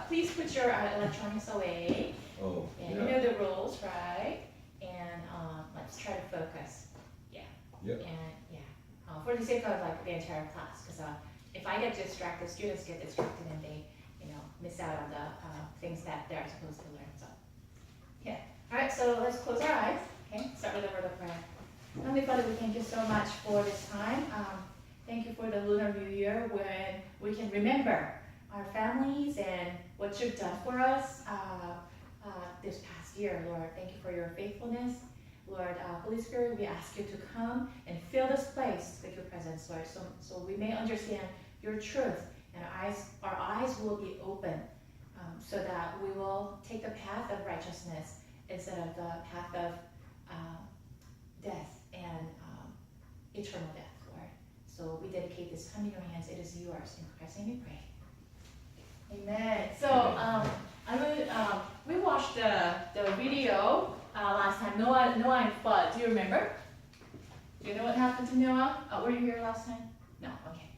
please put your electronics away. Oh, And you know the rules, right? And let's try to focus. Yeah. Yep. And yeah, for the sake of like the entire class, because if I get distracted, students get distracted and they, miss out on the things that they're supposed to learn. So, yeah. All right. So let's close our eyes. Okay. Start with a word of prayer. Heavenly Father, we thank you so much for this time. Thank you for the Lunar New Year when we can remember our families and what you've done for us this past year, Lord. Thank you for your faithfulness. Lord, Holy Spirit, we ask you to come and fill this place with your presence, Lord, so we may understand your truth and our eyes will be open so that we will take the path of righteousness instead of the path of death and eternal death, Lord. So we dedicate this time in your hands. It is yours. In Christ's name we pray. Amen. So we watched the video last time, Noah and flood. Do you remember? Do you know what happened to Noah? Were you here last time? No. Okay.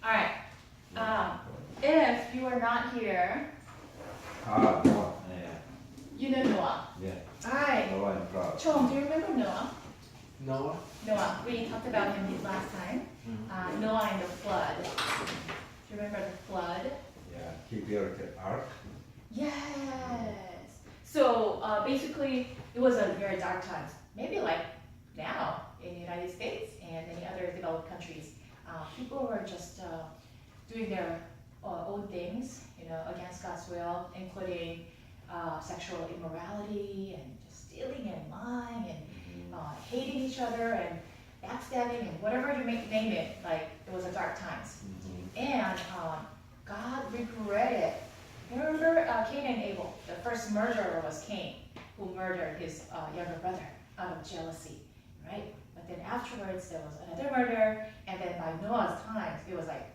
All right. If you are not here, Noah. Yeah. you know Noah. Yeah. All right. Noah and flood. Chom, do you remember Noah? Noah? Noah. We talked about him last time. Noah and the flood. Do you remember the flood? Yeah. He built the ark. Yes. So basically, it was a very dark times. Maybe like now in the United States and many other developed countries, people were just doing their own things, against God's will, including sexual immorality and just stealing and lying and hating each other and backstabbing and whatever you name it. Like it was a dark times, and God regretted. You remember Cain and Abel? The first murderer was Cain, who murdered his younger brother out of jealousy, right? But then afterwards there was another murder, and then by Noah's times, it was like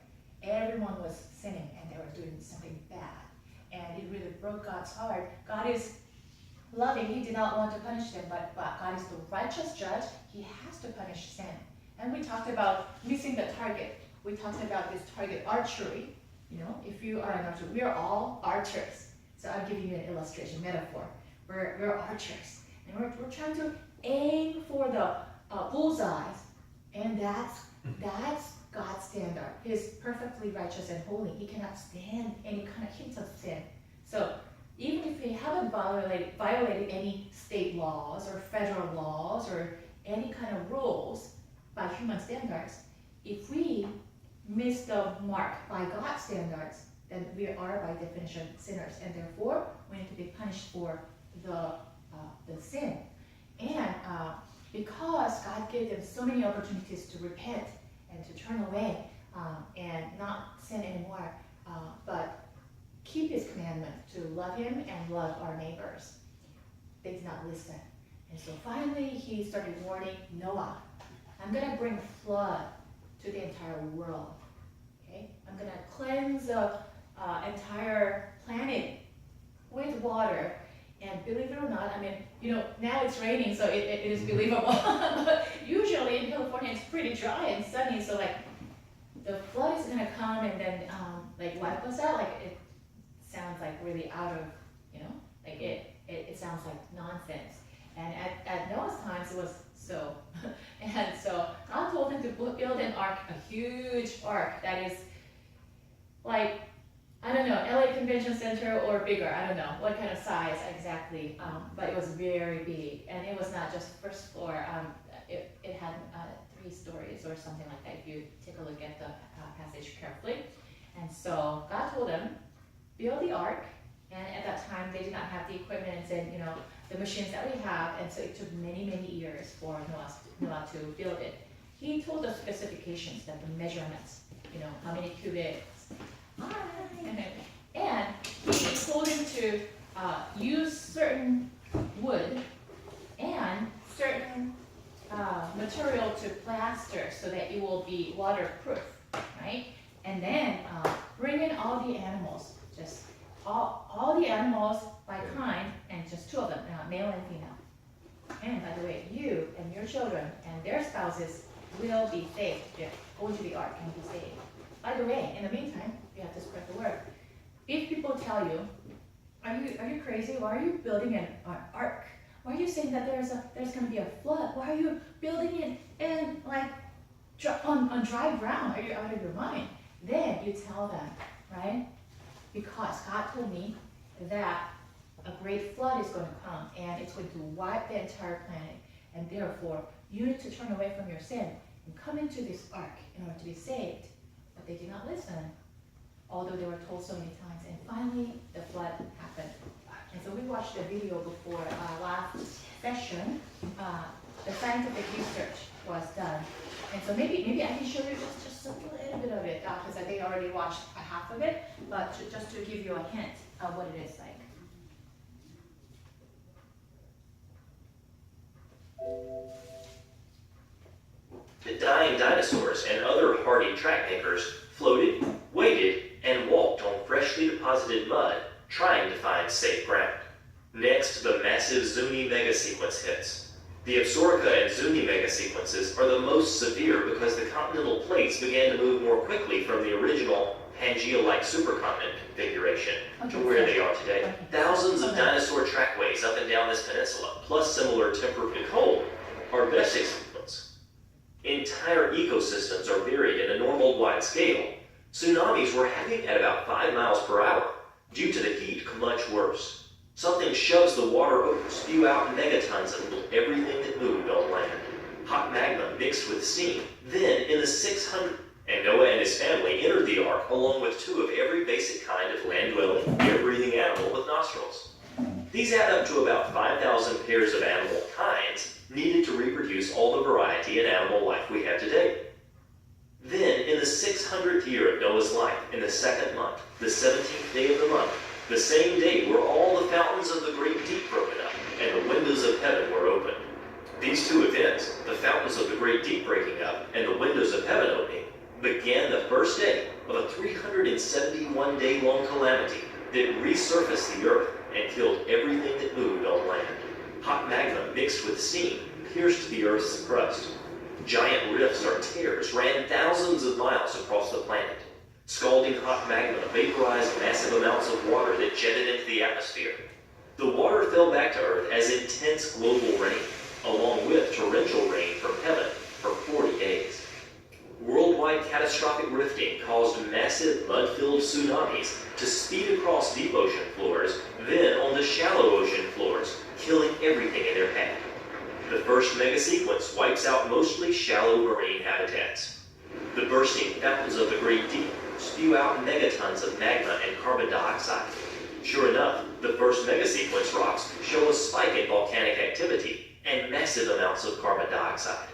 everyone was sinning and they were doing something bad. And it really broke God's heart. God is loving. He did not want to punish them, but God is the righteous judge. He has to punish sin. And we talked about missing the target. We talked about this target archery. If you are an archer, we are all archers. So I'm giving you an illustration, metaphor. We're archers. And we're trying to aim for the bullseyes. And that's God's standard. He's perfectly righteous and holy. He cannot stand any kind of hint of sin. So even if we haven't violated any state laws or federal laws or any kind of rules by human standards, if we miss the mark by God's standards, then we are by definition sinners, and therefore we need to be punished for the sin. And because God gave them so many opportunities to repent and to turn away and not sin anymore, but keep His commandment to love Him and love our neighbors, they did not listen. And so finally He started warning Noah, I'm going to bring a flood to the entire world. Okay? I'm going to cleanse the entire planet with water. And believe it or not, now it's raining, so it is believable. But usually in California, it's pretty dry and sunny, so like the flood is going to come and then wipe us out. Like it sounds like really out of, like it sounds like nonsense. And at Noah's times, it was so. And so God told him to build an ark, a huge ark that is like, I don't know, LA Convention Center or bigger. I don't know what kind of size exactly, but it was very big. And it was not just first floor. It had 3 stories or something like that if you take a look at the passage carefully. And so God told him, build the ark. And at that time, they did not have the equipment and, the machines that we have. And so it took many, many years for Noah to build it. He told the specifications, that the measurements, how many cubits. And he told him to use certain wood and certain material to plaster so that it will be waterproof, right? And then bring in all the animals, just all the animals by kind, and just 2 of them, male and female. And by the way, you and your children and their spouses will be saved. Go into the ark and be saved. By the way, in the meantime, we have to spread the word. if people tell you, are you crazy? Why are you building an ark? Why are you saying that there's going to be a flood? Why are you building it in like on dry ground? Are you out of your mind? Then you tell them, right? Because God told me that a great flood is going to come and it's going to wipe the entire planet, and therefore you need to turn away from your sin and come into this ark in order to be saved. But they did not listen, although they were told so many times. And finally, the flood happened. And so we watched the video before last session. The scientific research was done. And so maybe I can show you just a little bit of it, because I think I already watched half of it, but just to give you a hint of what it is like. The dying dinosaurs and other hardy track makers floated, waded, and walked on freshly deposited mud, trying to find safe ground. Next, the massive Zuni megasequence hits. The Absorica and Zuni megasequences are the most severe because the continental plates began to move more quickly from the original Pangea-like supercontinent configuration to where they are today. Thousands of dinosaur trackways up and down this peninsula, plus similar temperate and cold, are megasequence. Entire ecosystems are buried in a normal wide scale. Tsunamis were heading at about 5 miles per hour. Due to the heat, much worse. Something shoves the water over, spew out megatons of everything that moved on land. Hot magma mixed with steam. Then, in the 600, and Noah and his family entered the ark along with 2 of every basic kind of land-dwelling, air-breathing animal with nostrils. These add up to about 5,000 pairs of animal kinds needed to reproduce all the variety in animal life we have today. Then, in the 600th year of Noah's life, in the 2nd month, the 17th day of the month, the same day were all the fountains of the great deep broken up, and the windows of heaven were opened. These 2 events, the fountains of the great deep breaking up and the windows of heaven opening, began the first day of a 371-day-long calamity that resurfaced the earth and killed everything that moved on land. Hot magma mixed with steam pierced the earth's crust. Giant rifts or tears ran thousands of miles across the planet. Scalding hot magma vaporized massive amounts of water that jetted into the atmosphere. The water fell back to Earth as intense global rain, along with torrential rain from heaven for 40 days. Worldwide catastrophic rifting caused massive mud-filled tsunamis to speed across deep ocean floors, then onto shallow ocean floors, killing everything in their path. The first megasequence wipes out mostly shallow marine habitats. The bursting fountains of the great deep spew out megatons of magma and carbon dioxide. Sure enough, the first megasequence rocks show a spike in volcanic activity and massive amounts of carbon dioxide.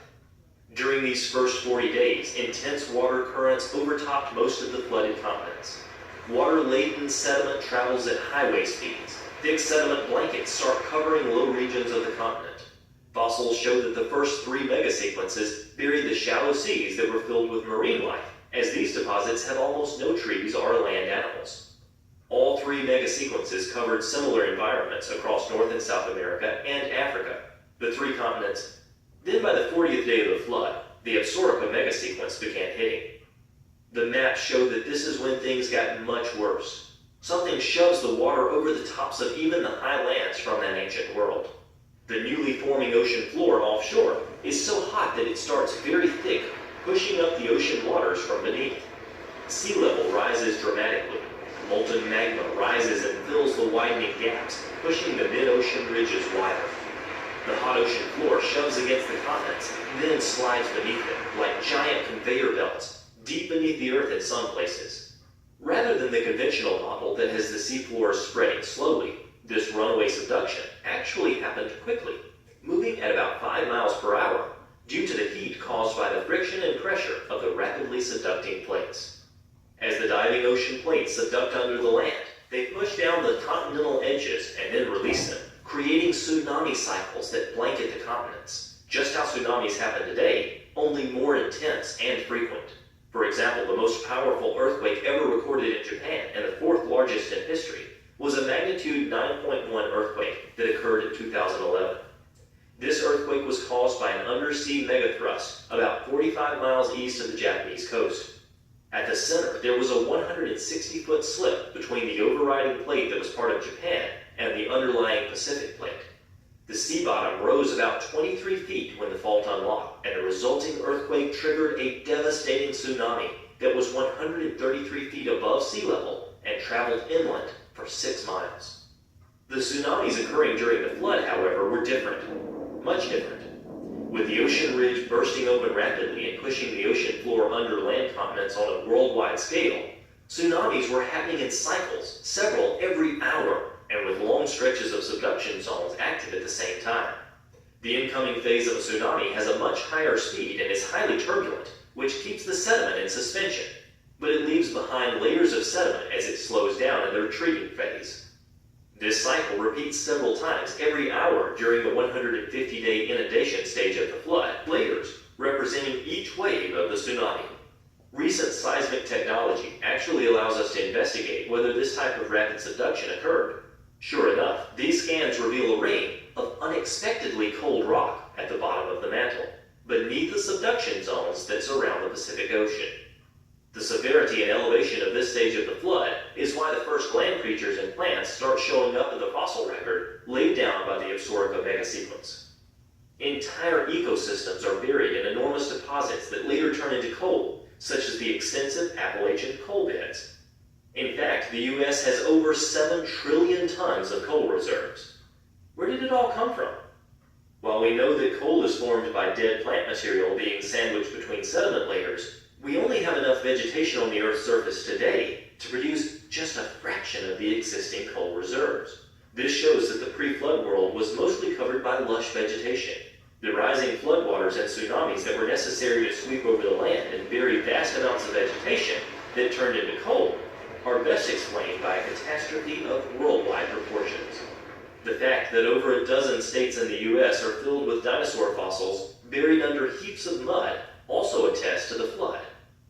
During these first 40 days, intense water currents overtopped most of the flooded continents. Water-laden sediment travels at highway speeds. Thick sediment blankets start covering low regions of the continent. Fossils show that the first 3 megasequences buried the shallow seas that were filled with marine life, as these deposits have almost no trees or land animals. All 3 megasequences covered similar environments across North and South America and Africa, the 3 continents. Then by the 40th day of the flood, the Absorica megasequence began hitting. The maps show that this is when things got much worse. Something shoves the water over the tops of even the high lands from that ancient world. The newly forming ocean floor offshore is so hot that it starts very thick, pushing up the ocean waters from beneath. Sea level rises dramatically. Molten magma rises and fills the widening gaps, pushing the mid-ocean ridges wider. The hot ocean floor shoves against the continents, then slides beneath them, like giant conveyor belts, deep beneath the earth in some places. Rather than the conventional model that has the seafloor spreading slowly, this runaway subduction actually happened quickly, moving at about 5 miles per hour, due to the heat caused by the friction and pressure of the rapidly subducting plates. As the diving ocean plates subduct under the land, they push down the continental edges and then release them, creating tsunami cycles that blanket the continents. Just how tsunamis happen today, only more intense and frequent. For example, the most powerful earthquake ever recorded in Japan, and the 4th largest in history, was a magnitude 9.1 earthquake that occurred in 2011. This earthquake was caused by an undersea megathrust about 45 miles east of the Japanese coast. At the center, there was a 160-foot slip between the overriding plate that was part of Japan and the underlying Pacific plate. The sea bottom rose about 23 feet when the fault unlocked, and the resulting earthquake triggered a devastating tsunami that was 133 feet above sea level and traveled inland for 6 miles. The tsunamis occurring during the flood, however, were different, much different. With the ocean ridge bursting open rapidly and pushing the ocean floor under land continents on a worldwide scale, tsunamis were happening in cycles, several every hour, and with long stretches of subduction zones active at the same time. The incoming phase of a tsunami has a much higher speed and is highly turbulent, which keeps the sediment in suspension, but it leaves behind layers of sediment as it slows down in the retreating phase. This cycle repeats several times every hour during the 150-day inundation stage of the flood, layers representing each wave of the tsunami. Recent seismic technology actually allows us to investigate whether this type of rapid subduction occurred. Sure enough, these scans reveal a ring of unexpectedly cold rock at the bottom of the mantle, beneath the subduction zones that surround the Pacific Ocean. The severity and elevation of this stage of the flood is why the first land creatures and plants start showing up in the fossil record laid down by the Absorica megasequence. Entire ecosystems are buried in enormous deposits that later turn into coal, such as the extensive Appalachian coal beds. In fact, the U.S. has over 7 trillion tons of coal reserves. Where did it all come from? While we know that coal is formed by dead plant material being sandwiched between sediment layers, we only have enough vegetation on the Earth's surface today to produce just a fraction of the existing coal reserves. This shows that the pre-flood world was mostly covered by lush vegetation. The rising floodwaters and tsunamis that were necessary to sweep over the land and bury vast amounts of vegetation that turned into coal are best explained by a catastrophe of worldwide proportions. The fact that over a dozen states in the U.S. are filled with dinosaur fossils buried under heaps of mud also attests to the flood.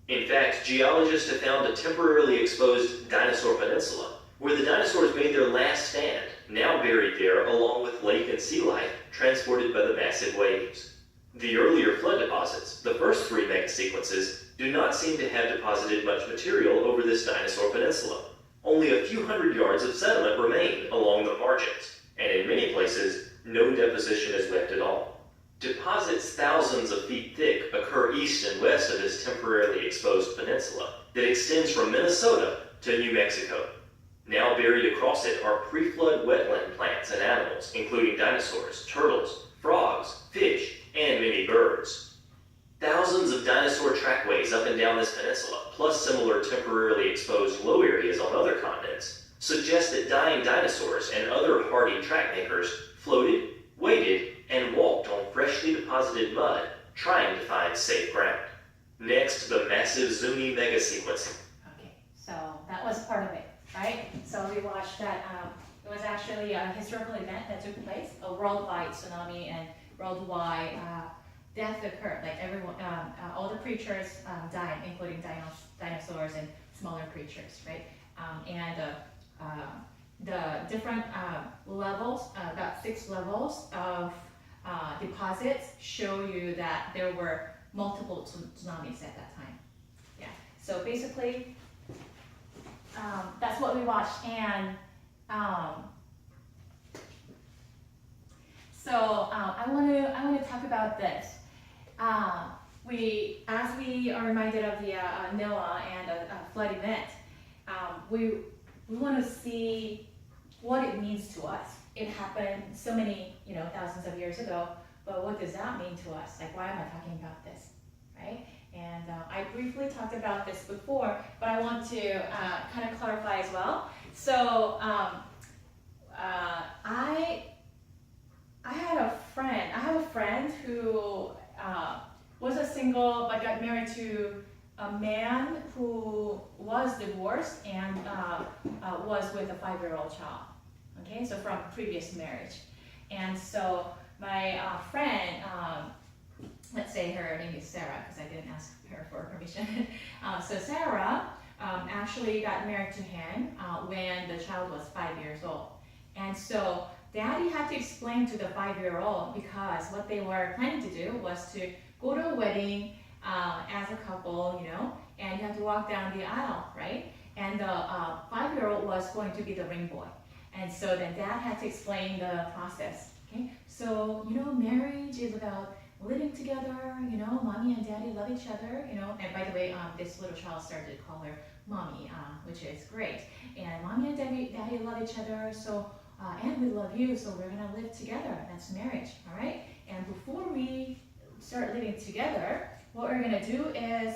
In fact, geologists have found a temporarily exposed dinosaur peninsula, where the dinosaurs made their last stand, now buried there along with lake and sea life transported by the massive waves. The earlier flood deposits, the first 3 megasequences, do not seem to have deposited much material over this dinosaur peninsula. Only a few hundred yards of sediment remain along the margins, and in many places, no deposition is left at all. Deposits thousands of feet thick occur east and west of this temporarily exposed peninsula that extends from Minnesota to New Mexico. Now buried across it are pre-flood wetland plants and animals, including dinosaurs, turtles, frogs, fish, and many birds. Thousands of dinosaur trackways up and down this peninsula, plus similar temporarily exposed low areas on other continents, suggest that dying dinosaurs and other hardy track makers floated, waded, and walked on freshly deposited mud, trying to find safe ground. Next, the massive Zuni megasequencing. Okay, so that was part of it, right? So we watched that. It was actually a historical event that took place, a worldwide tsunami and worldwide death occurred. Like everyone, all the creatures died, including dinosaurs and smaller creatures, right? The different levels, about 6 levels of deposits show you that there were multiple tsunamis at that time. Yeah. So basically, that's what we watched, and I want to talk about this. As we are reminded of the NOAA and a flood event, we want to see what it means to us. It happened so many, thousands of years ago, but what does that mean to us? Like, why am I talking about this, right? And I briefly talked about this before, but I want to kind of clarify as well. So I have a friend who was a single but got married to a man who was divorced and was with a 5-year-old child. Okay, so from previous marriage. And so my friend, let's say her name is Sarah, because I didn't ask her for permission. So Sarah actually got married to him when the child was 5 years old. And so Daddy had to explain to the 5-year-old, because what they were planning to do was to go to a wedding as a couple, and you have to walk down the aisle, right? And the 5-year-old was going to be the ring boy. And so then dad had to explain the process, okay? So, marriage is about living together, mommy and daddy love each other, and by the way, this little child started to call her mommy, which is great. And mommy and daddy love each other, so, and we love you, so we're gonna live together. That's marriage, all right? And before we start living together, what we're gonna do is,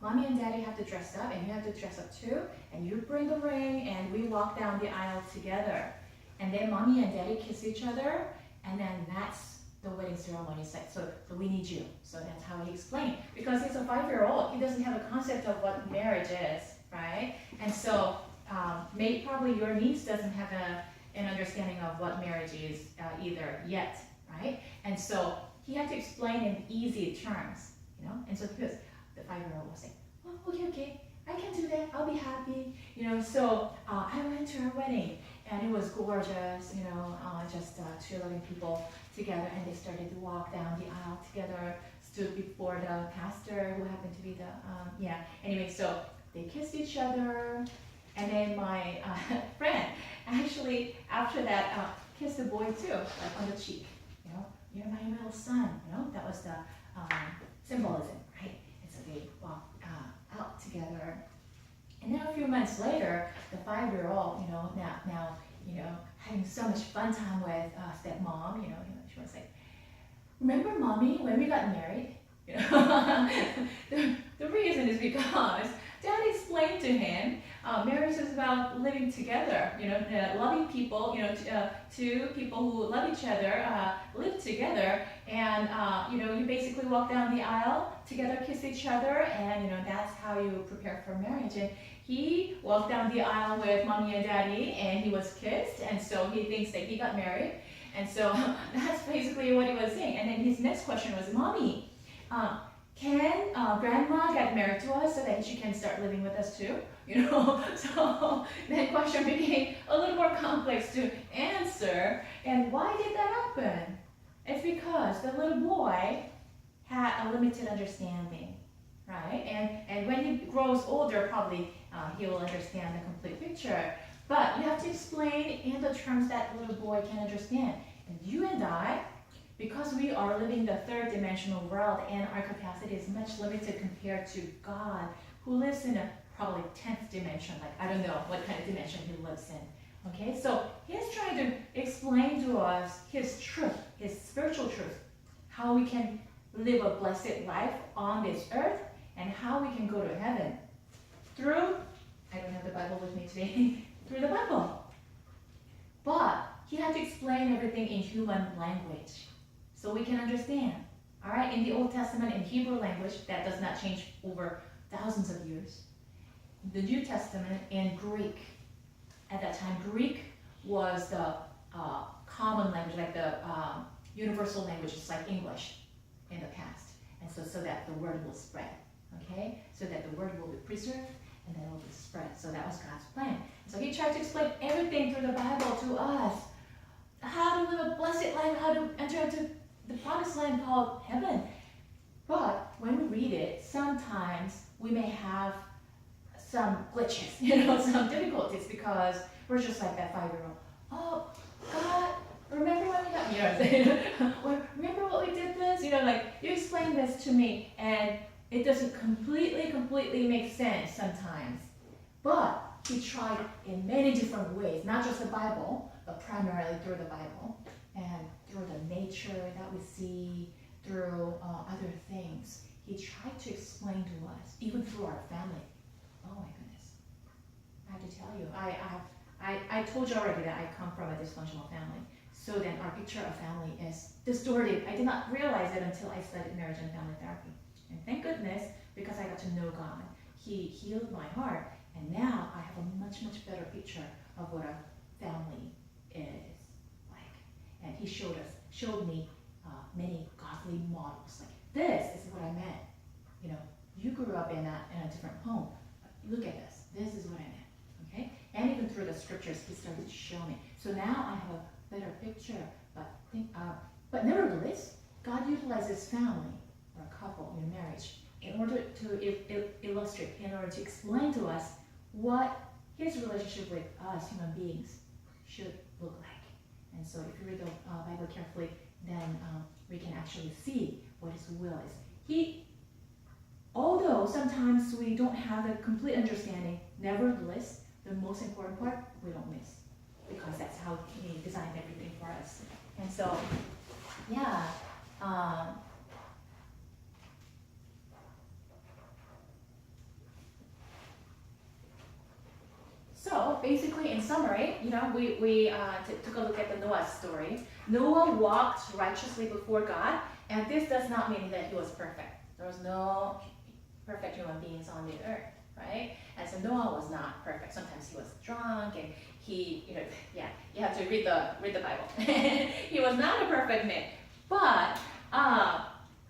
mommy and daddy have to dress up, and you have to dress up too, and you bring the ring, and we walk down the aisle together. And then mommy and daddy kiss each other, and then that's the wedding ceremony is like, so we need you. So that's how he explained. Because he's a 5-year-old, he doesn't have a concept of what marriage is, right? And so maybe probably your niece doesn't have an understanding of what marriage is either yet, right? And so he had to explain in easy terms, And so the 5-year-old was like, oh, okay, I can do that, I'll be happy, So I went to her wedding, and it was gorgeous, just 2 loving people together, and they started to walk down the aisle together, stood before the pastor, who happened to be anyway, so they kissed each other, and then my friend, actually, after that, kissed the boy too, like on the cheek, you're my little son, that was the symbolism, right? And so they walked out together. And then a few months later, the 5-year-old, now, having so much fun time with stepmom, she was like, remember mommy, when we got married? The reason is because dad explained to him, marriage is about living together, loving people, 2 people who love each other, live together, and, you basically walk down the aisle together, kiss each other, and, that's how you prepare for marriage. And he walked down the aisle with mommy and daddy, and he was kissed, and so he thinks that he got married. And so that's basically what he was saying. And then his next question was, mommy, can grandma get married to us so that she can start living with us too? So that question became a little more complex to answer. And why did that happen? It's because the little boy had a limited understanding, right? And when he grows older, probably he will understand the complete picture. But you have to explain in the terms that little boy can understand. And you and I, because we are living the 3rd dimensional world and our capacity is much limited compared to God, who lives in a probably 10th dimension, like I don't know what kind of dimension he lives in. Okay, so he's trying to explain to us his truth, his spiritual truth, how we can live a blessed life on this earth and how we can go to heaven through, I don't have the Bible with me today, through the Bible. But he had to explain everything in human language so we can understand. All right, in the Old Testament, in Hebrew language, that does not change over thousands of years. The New Testament in Greek, at that time, Greek was the common language, like the universal language, just like English in the past. And so that the word will spread, okay? So that the word will be preserved and then it will be spread. So that was God's plan. So he tried to explain everything through the Bible to us. How to live a blessed life, how to enter into the promised land called heaven. But when we read it, sometimes we may have some glitches, some difficulties, because we're just like that 5-year-old. Oh, God, remember when we got, remember what we did this? Like, you explained this to me, and it doesn't completely make sense sometimes. But he tried in many different ways, not just the Bible, but primarily through the Bible, and through the nature that we see, through other things. He tried to explain to us, even through our family. Oh my goodness. I have to tell you, I told you already that I come from a dysfunctional family. So then our picture of family is distorted. I did not realize it until I studied marriage and family therapy. And thank goodness, because I got to know God. He healed my heart. And now I have a much better picture of what a family is like. And he showed me many godly models. Like, this is what I meant. You grew up in a different home. Look at this. This is what I meant. Okay? And even through the scriptures, he started to show me. So now I have a better picture. But nevertheless, God utilizes family or a couple in marriage in order to illustrate, in order to explain to us what his relationship with us human beings should look like. And so if you read the Bible carefully, then we can actually see what his will is. Although sometimes we don't have the complete understanding, nevertheless, the most important part we don't miss, because that's how he designed everything for us. And so, yeah. So basically, in summary, we took a look at the Noah story. Noah walked righteously before God, and this does not mean that he was perfect. There was no perfect human beings on the earth, right? And so Noah was not perfect. Sometimes he was drunk, and you have to read the Bible. He was not a perfect man, but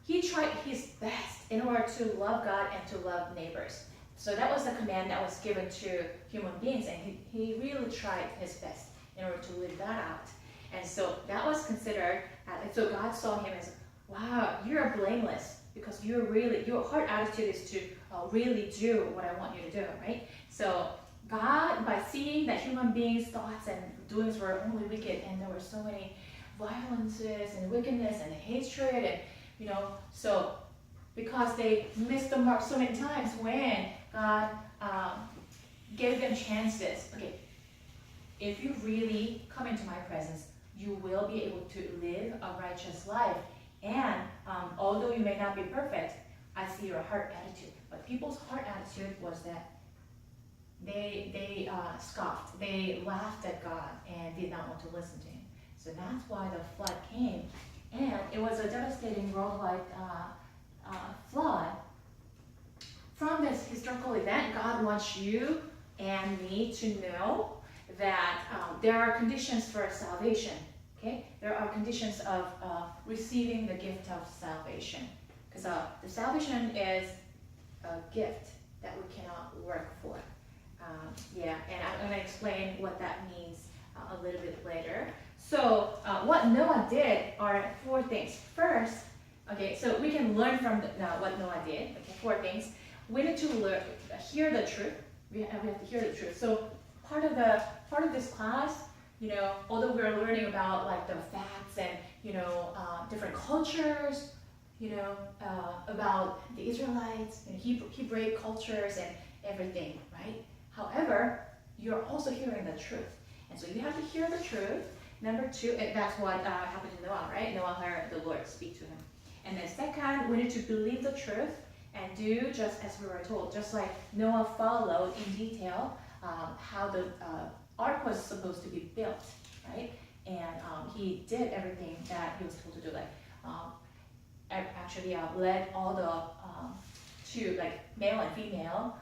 he tried his best in order to love God and to love neighbors. So that was the command that was given to human beings, and he really tried his best in order to live that out. And so that was considered, so God saw him as, wow, you're blameless, because your heart attitude is to really do what I want you to do, right? So God, by seeing that human beings' thoughts and doings were only wicked, and there were so many violences and wickedness and hatred, and so because they missed the mark so many times, when God gave them chances. Okay, if you really come into my presence, you will be able to live a righteous life. And although you may not be perfect, I see your heart attitude. But people's heart attitude was that they scoffed, they laughed at God and did not want to listen to him. So that's why the flood came. And it was a devastating worldwide flood. From this historical event, God wants you and me to know that there are conditions for salvation. Okay, there are conditions of receiving the gift of salvation, because the salvation is a gift that we cannot work for. And I'm going to explain what that means a little bit later. So what Noah did are 4 things. First, okay, so we can learn from what Noah did. Okay, 4 things. We need to hear the truth. We have to hear the truth. So part of this class, although we're learning about like the facts and different cultures, about the Israelites and Hebrew cultures and everything, right? However, you're also hearing the truth, and so you have to hear the truth. Number 2, and that's what happened to Noah, right? Noah heard the Lord speak to him. And then second, we need to believe the truth and do just as we were told, just like Noah followed in detail how the ark was supposed to be built, right? And he did everything that he was told to do, like actually led all the male and female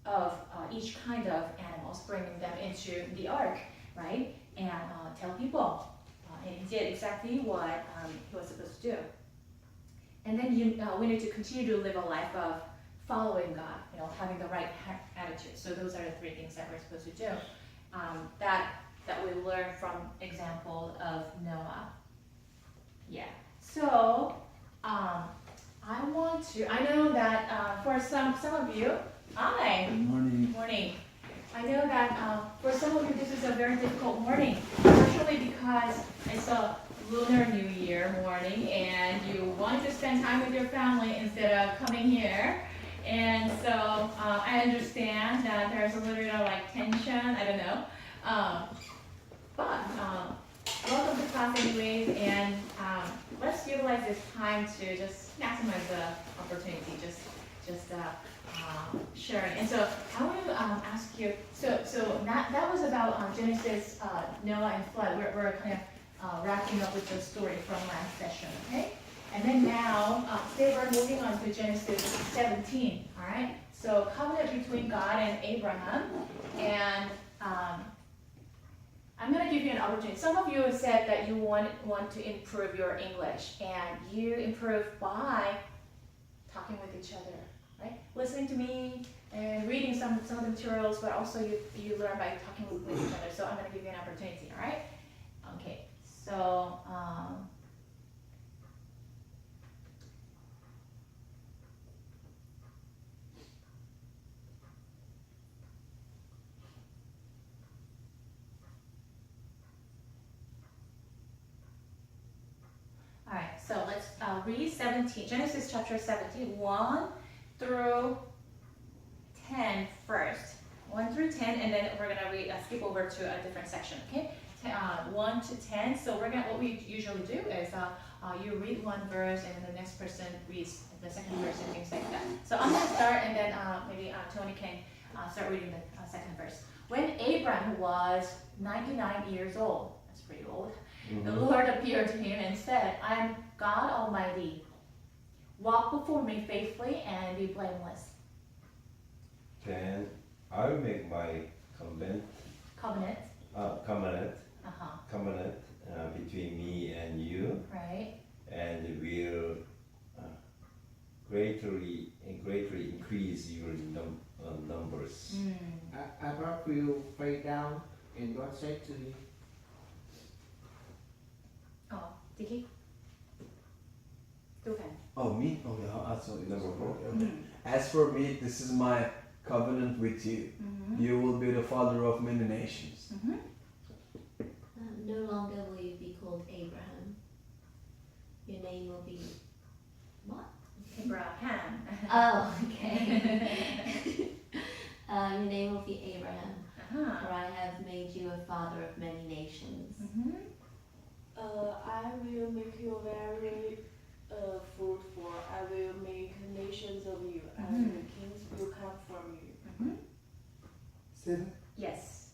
of each kind of animals, bringing them into the ark, right? And tell people, and he did exactly what he was supposed to do. And then we need to continue to live a life of following God, having the right attitude. So those are the 3 things that we're supposed to do. That we learn from example of Noah. Yeah. So I know that for some of you, hi. Good morning. Morning. I know that for some of you this is a very difficult morning, especially because it's a Lunar New Year morning and you want to spend time with your family instead of coming here. And so I understand that there's a little bit of like tension, I don't know. But welcome to class anyways, and let's utilize this time to just maximize the opportunity, just sharing. And so I want to ask you, so that was about Genesis, Noah and flood. We're kind of wrapping up with the story from last session, okay? And then now, today we're moving on to Genesis 17, all right? So covenant between God and Abraham, and I'm going to give you an opportunity. Some of you have said that you want to improve your English, and you improve by talking with each other, right? Listening to me and reading some of the materials, but also you learn by talking with each other. So I'm going to give you an opportunity, all right? Okay, so All right, so let's read 17, Genesis chapter 17, 1 through 10 first. 1 through 10, and then we're gonna skip over to a different section, okay? 1 to 10. So what we usually do is you read one verse, and then the next person reads the second verse, and things like that. So I'm gonna start, and then maybe Tony can start reading the second verse. When Abram was 99 years old, that's pretty old, the Lord appeared to him and said, "I am God Almighty. Walk before me faithfully and be blameless." Then I will make my Covenant. covenant between me and you, Right. and will greatly increase your numbers. Abraham will fall down, and God said to him, Oh, Dickie? Okay. Oh, me? Okay, I'll answer it. Number 4. Okay. As for me, this is my covenant with you. You will be the father of many nations. No longer will you be called Abraham. Your name will be what? Abraham. Oh, okay. Your name will be Abraham, for I have made you a father of many nations. I will make you very fruitful. I will make nations of you, and the kings will come from you. 7. Yes.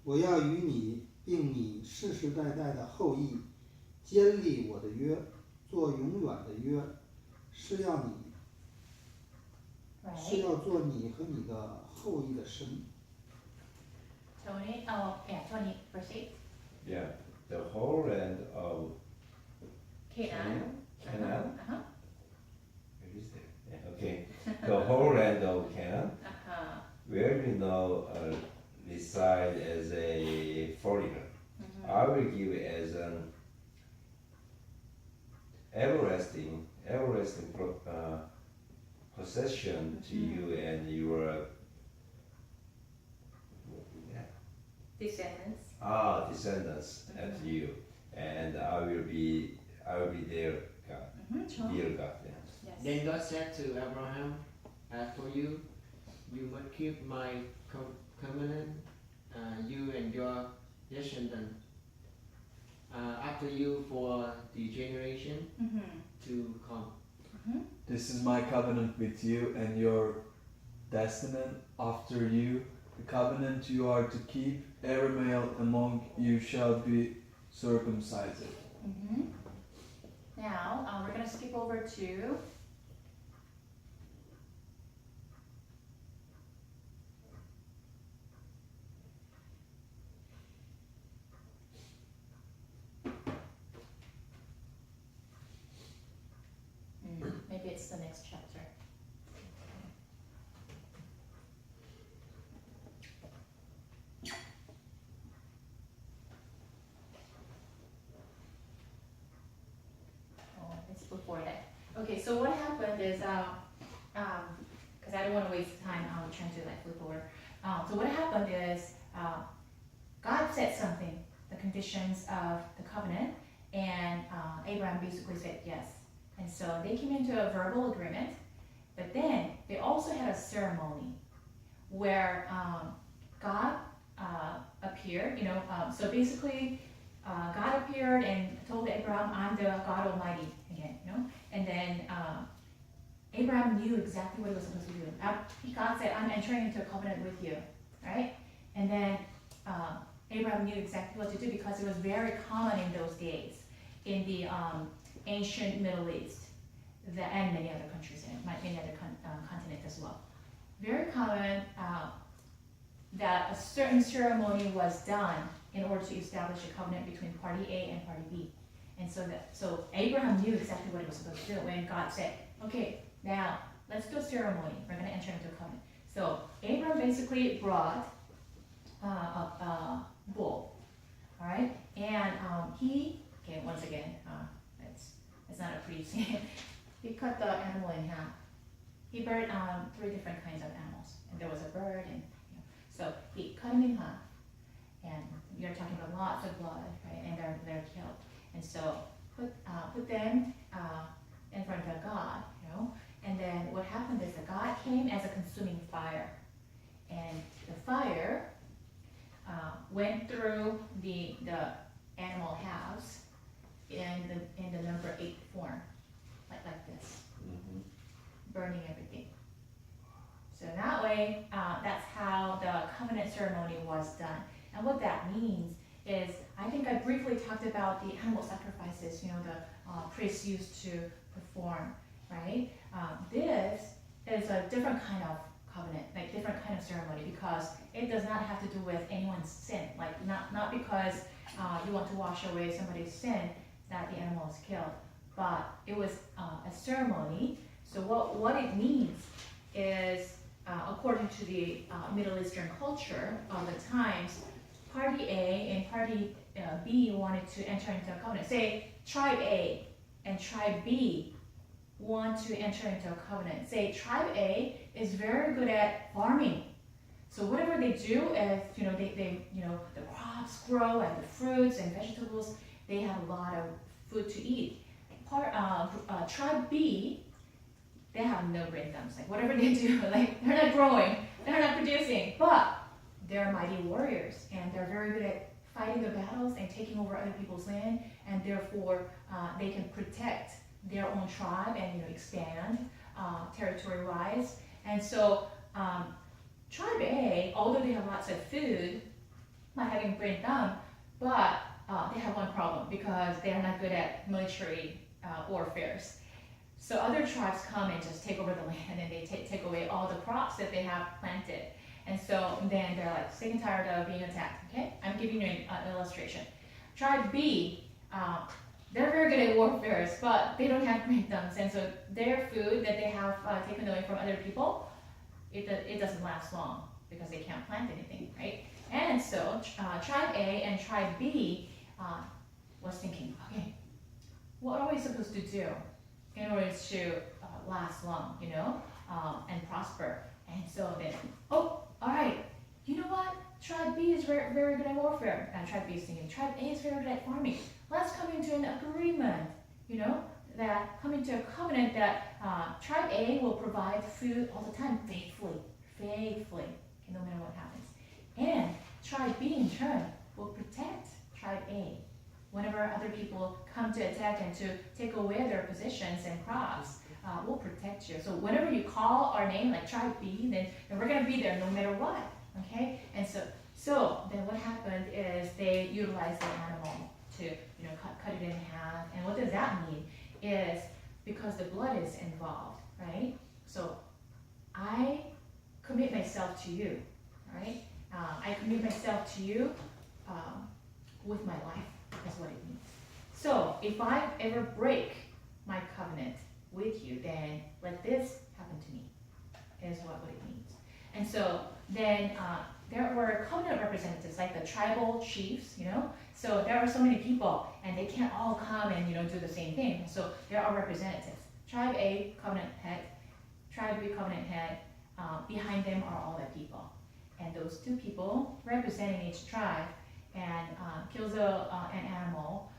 我要与你并你世世代代的后裔坚立我的约，做永远的约，是要做你和你的后裔的神。 Tony? Oh, yeah, Tony, verse 8. Yeah, the whole land of Canaan. Canaan. Uh-huh. Where is there? Yeah, okay. The whole land of Canaan, where you now reside as a foreigner, I will give as an everlasting possession to you and your Descendants. descendants after you, and I will be their God, dear God. Yeah. Yes. Then God said to Abraham, "As for you, you must keep my covenant, you and your descendants after you for the generation to come." This is my covenant with you and your descendant after you, the covenant you are to keep. Every male among you shall be circumcised. Now, we're going to skip over to maybe it's the next chapter. Oh, it's before that. Okay, so what happened is, because I don't want to waste time trying to flip over. So what happened is, God said something, the conditions of the covenant, and Abraham basically said yes. And so they came into a verbal agreement, but then they also had a ceremony where God appeared, so basically God appeared and told Abraham, "I'm the God Almighty," again, and then Abraham knew exactly what he was supposed to do. God said, "I'm entering into a covenant with you," right? And then Abraham knew exactly what to do because it was very common in those days in the ancient Middle East, and many other countries, and many other continents as well. Very common that a certain ceremony was done in order to establish a covenant between party A and party B. And so Abraham knew exactly what he was supposed to do when God said, "Okay, now let's do a ceremony. We're going to enter into a covenant." So Abraham basically brought a bull, all right, and once again, it's not a pretty scene. He cut the animal in half. He buried 3 different kinds of animals, and there was a bird, and so he cut them in half, and you're talking about lots of blood, right? And they're killed, and so put them in front of God, you know. And then what happened is that God came as a consuming fire, and the fire went through the animal house in the number 8 form, like this, burning everything. So that way, that's how the covenant ceremony was done. And what that means is, I think I briefly talked about the animal sacrifices, you know, the priests used to perform, right? This is a different kind of covenant, like different kind of ceremony, because it does not have to do with anyone's sin. Like not because you want to wash away somebody's sin that the animal is killed, but it was a ceremony. So what it means is, according to the Middle Eastern culture of the times, party A and party B wanted to enter into a covenant. Say tribe A and tribe B want to enter into a covenant. Say tribe A is very good at farming. So whatever they do is, you know, they you know, the crops grow and the fruits and vegetables, they have a lot of food to eat. Tribe B, they have no brain thumbs. Like whatever they do, like they're not growing, they're not producing, but they're mighty warriors and they're very good at fighting the battles and taking over other people's land, and therefore they can protect their own tribe and, you know, expand territory-wise. And so tribe A, although they have lots of food, not having brain thumb, but they have one problem because they are not good at military warfares. So other tribes come and just take over the land, and they take away all the crops that they have planted. And so then they're like sick and tired of being attacked, okay? I'm giving you an illustration. Tribe B, they're very good at warfares, but they don't have brain thumbs. And so their food that they have taken away from other people, it doesn't last long because they can't plant anything, right? And so tribe A and tribe B was thinking, okay, what are we supposed to do in order to last long, you know, and prosper? And so then, oh, all right, you know what? Tribe B is very, very good at warfare. And tribe B is thinking, tribe A is very good at farming. Let's come into an agreement, you know, that come into a covenant that tribe A will provide food all the time, faithfully, okay, no matter what happens. And tribe B in turn will protect tribe A. Whenever other people come to attack and to take away their possessions and crops, we'll protect you. So whenever you call our name, like tribe B, then we're gonna be there no matter what, okay? And so then what happened is they utilized the animal to, you know, cut it in half. And what does that mean is, because the blood is involved, right? So I commit myself to you, right? I commit myself to you with my life, is what it means. So if I ever break my covenant with you, then let this happen to me, is what it means. And so then there were covenant representatives, like the tribal chiefs, you know. So there are so many people, and they can't all come and, you know, do the same thing. So there are representatives. Tribe A, covenant head. Tribe B, covenant head. Behind them are all the people. And those two people representing each tribe and kills an animal,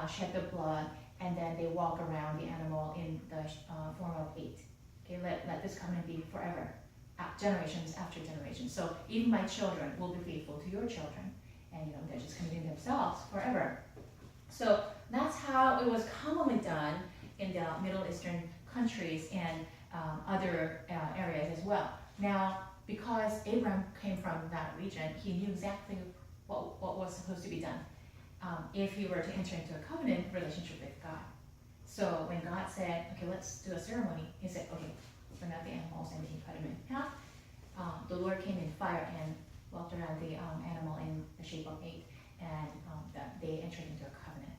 shed the blood, and then they walk around the animal in the form of 8. Okay, let this covenant be forever, generations after generations. So even my children will be faithful to your children, and, you know, they're just committing themselves forever. So that's how it was commonly done in the Middle Eastern countries and other areas as well. Now, because Abraham came from that region, he knew exactly what was supposed to be done if he were to enter into a covenant relationship with God. So when God said, okay, let's do a ceremony, he said, okay, bring out the animals, and he cut them in half. The Lord came in fire and walked around the animal in the shape of 8, and that they entered into a covenant.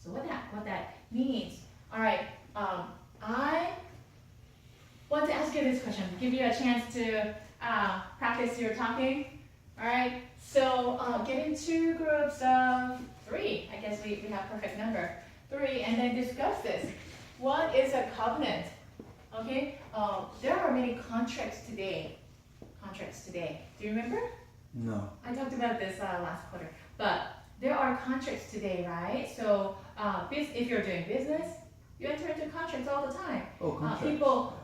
So what that means, all right, I want to ask you this question, give you a chance to practice your talking. All right, so get into groups of 3. I guess we have perfect number 3, and then discuss this. What is a covenant? Okay, there are many contracts today. Do you remember? No. I talked about this last quarter, but there are contracts today, right? So if you're doing business, you enter into contracts all the time. Oh, contract.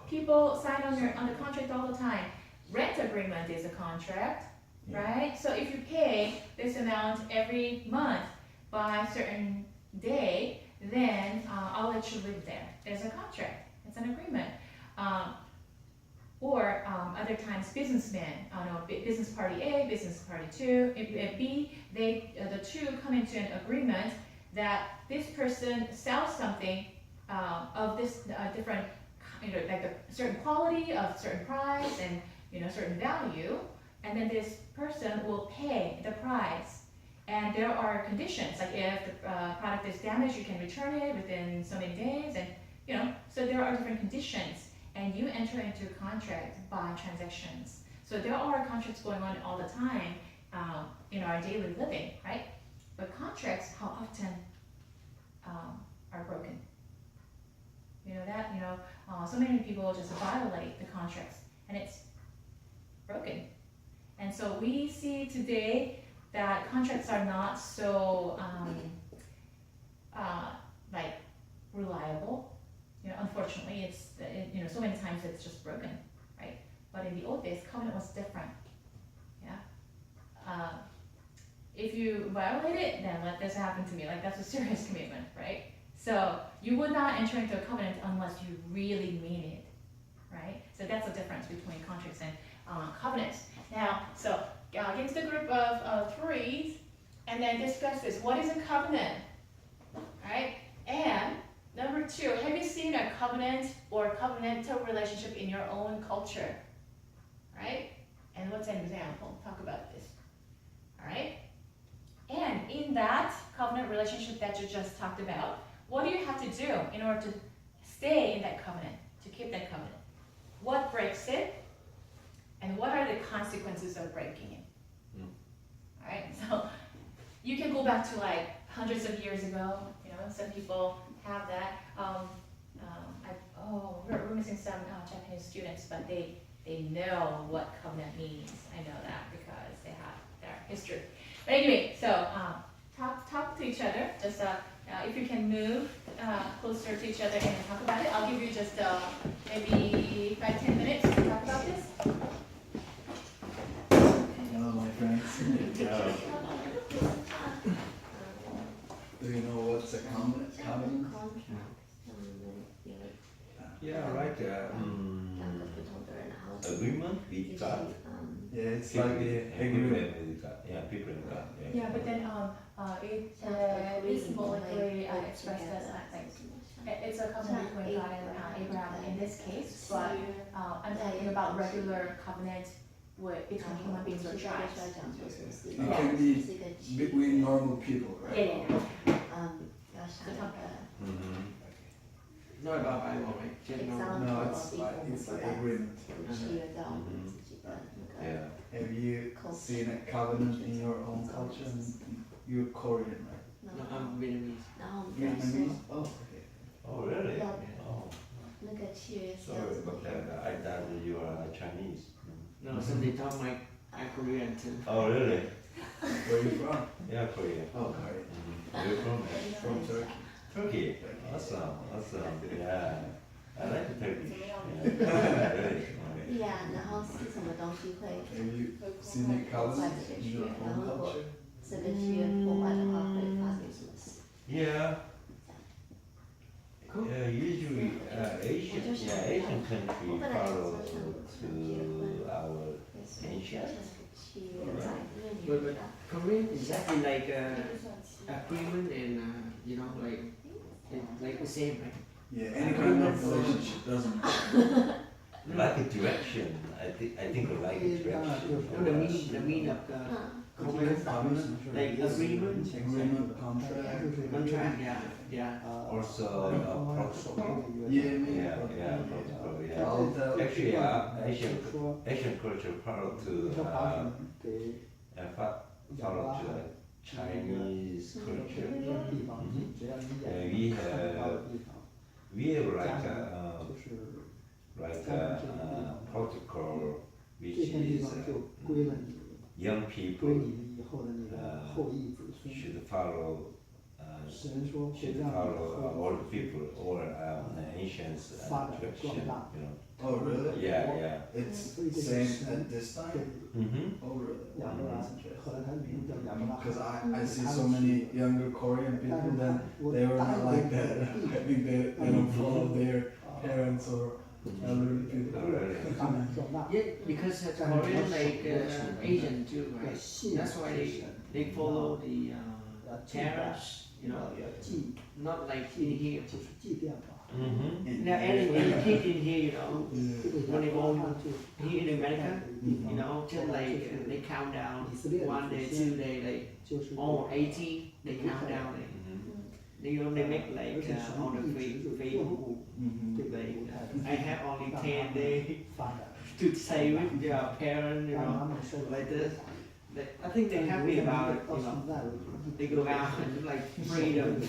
People sign on the contract all the time. Rent agreement is a contract, Yeah. right? So if you pay this amount every month by a certain day, then I'll let you live there. There's a contract. It's an agreement. Or other times, businessmen, business party A, business party B, the two come into an agreement that this person sells something of this different, like a certain quality, of certain price, and certain value, and then this person will pay the price. And there are conditions, like if the product is damaged, you can return it within so many days, and so there are different conditions. And you enter into a contract by transactions. So there are contracts going on all the time in our daily living, right? But contracts, how often are broken? You know that? So many people just violate the contracts, and it's broken. And so we see today that contracts are not so like reliable. Unfortunately, it's so many times it's just broken, right? But in the old days, covenant was different. Yeah. If you violate it, then let this happen to me. Like, that's a serious commitment, right? So you would not enter into a covenant unless you really mean it, right? So that's the difference between contracts and covenants. Now, so get into the group of threes, and then discuss this. What is a covenant, right? And number two, have you seen a covenant or covenantal relationship in your own culture? Right? And what's an example? Talk about this. All right? And in that covenant relationship that you just talked about, what do you have to do in order to stay in that covenant, to keep that covenant? What breaks it? And what are the consequences of breaking it? All right? So you can go back to like hundreds of years ago. Some people have that. We're missing some Japanese students, but they know what covenant means. I know that because they have their history. But anyway, so talk to each other. Just if you can move closer to each other and talk about it. I'll give you just maybe 5-10 minutes to talk about this. Hello, my friends. Do you know what's a covenant? Yeah, like agreement with God. Yeah, it's like the agreement. With God. Yeah, people in God. Yeah, but then it is symbolically expressed as it's a covenant between God and Abraham in this case, but I'm talking about regular covenant between human beings or tribes. It can be between normal people, right? Yeah. Not about Bible, right? General. No, it's like agreement. Yeah. Have you seen a covenant in your own culture? You're Korean, right? No, I'm Vietnamese. Vietnamese? Oh, okay. Oh, really? Yeah. Oh, sorry about that. I thought you were Chinese. No, so they taught my Korean too. Oh, really? Where are you from? Yeah, Korea. Oh, Korea. You're from From Turkey. Turkey. Awesome. Yeah. I like Turkey. Yeah. Really. Have you seen a covenant in your own culture? Yeah. Usually Asian country follow to our ancient. But Korean is exactly like agreement and like the same, right? Yeah, any kind of relationship doesn't matter. Like a direction. I think like a direction. No, the meaning of covenant, like agreement, contract, yeah. Also protocol. Yeah, Protocol. Yeah. I'll tell Actually, Asian culture follow to follow to Chinese culture. We have like a protocol which is young people should follow 神说会 should 让你 follow 和 all the people, all nations and 发展 direction, 壮大。 you know. Oh, really? Yeah, yeah. It's 所以这个 same 神 at this 给 time? Mm-hmm. Oh, really? 亚伯兰 That's interesting. 后来他的名字叫亚伯拉罕。 Because I see so many younger Korean 但 people 是 that 我 they were 答 not 应 like 给 that. 你 I think they don't follow their parents or elderly people. Oh, really? 发展壮大。 Yeah, because Korean like Asian too, 要 right? 信仰 That's why 是 they 神， they follow the 要敬拜， parents, you know, 要祭， not like in here. 就是祭奠吧。 Mm-hmm. Now, any kid in here, you know, 这个 when they 亚伯 go 拉罕就 here in 在 America, 的地 you 方， know, 后 just 来 like 就是 they count down 以色列的 1 day, 祖 2 先 day, like 就是这 on 个 80, they count down. Like, Mm-hmm. you know, they make 而 like 且神 on the 一直就 Facebook, 嗯这个 like 犹太 I have only 让 10 他们 days 发展， to stay with their parents, you 让 know, 他们受 like 到 this. I think they're 但是 happy 犹太 about 人 it, 到 you 现 know. 在为止， They go out and like freedom.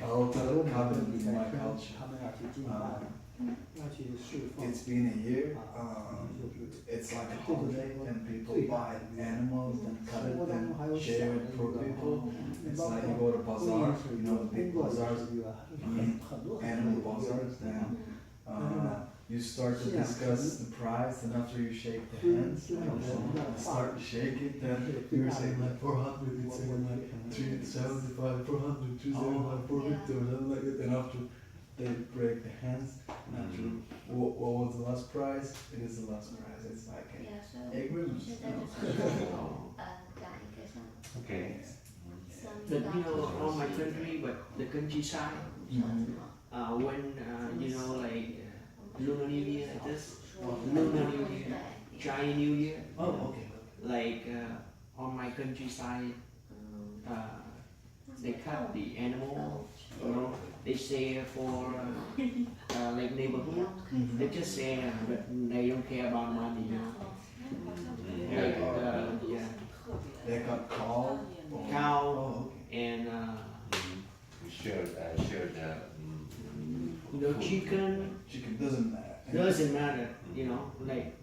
I'll tell a covenant in my culture. 他们要去敬拜，要去侍奉， It's been a year. 就是 It's like a holiday and people buy animals and cut it and share it for people. It's like you go to bazaar, you know, the big 工作 bazaars, 之余啊，很多 animal bazaars, and you start to discuss the price, and after you shake the hands, and then start to shake it, then you're saying like 400, it's saying like 375, 400, 275, 450, or something like that, and after they break the hands, and after what was the last price? It is the last price. It's like an Yeah, so agreement. 现在就是讲一个像 Okay. 像 But you know, on my country, but the countryside, when you know, like Lunar New Year, like this, Lunar New Year, Chinese New Year, Oh, okay. like on my countryside, they cut the animal, you know, they say for like neighborhood, they just say, but they don't care about money, you know. Like, yeah, They got cow. cow Oh, okay. and We shared the you know, chicken. Chicken doesn't matter. Doesn't matter, you know, like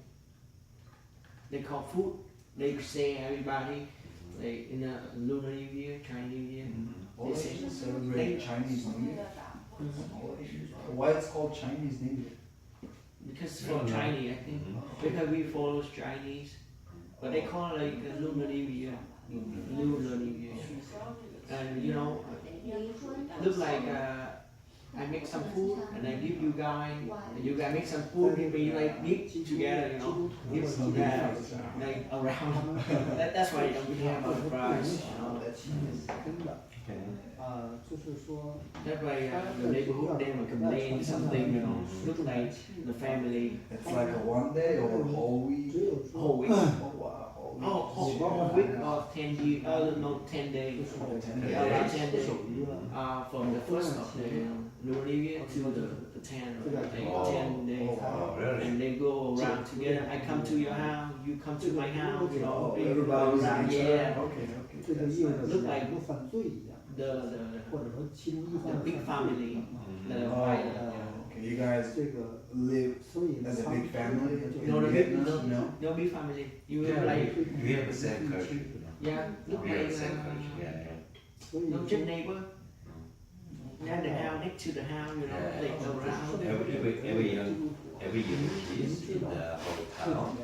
they call food. They say everybody, like in a Lunar New Year, Chinese New Year. All Asians celebrate Chinese New Year. All Asians. Why it's called Chinese New Year? Because from Chinese, I think, because we follow Chinese, but they call it like a Lunar New Year, Lunar New Year. And you know, look like I make some food and I give you guys make some food and we like eat together, you know, give together, like around. That's why we have a price, you know. 真的， Okay. 就是说， That's why the neighborhood they will complain something, you know, look like the family. It's like a one day or a whole week. 只有说 Whole week. Oh wow. Whole week. Oh, a week or 10 years, no, 10 days. Oh, 10 Yeah, around 10 days. 守约， From the first of the Lunar New Year to the 10th, like Oh. 10 days. Oh, really? And they go around together. I come to your house, you come to my house, you know, Oh, we go everybody's around, in yeah. Okay, okay. 这就 That's 意味着 nice. 是两个犯罪一样， The 或者说其中一方 the big 犯罪。 family, the Oh, violent. okay. You guys 这个， live 所以呢 as a 他们 big family 就 No, the in big, Vietnam? No. no big family. You Yeah, like, we have the same culture, you know. yeah, look We have like, the same culture. Yeah, yeah. 所以 no 说 just neighbor. Yeah, the house next to the house, you know, Yeah. like around. Every young kids in the whole town,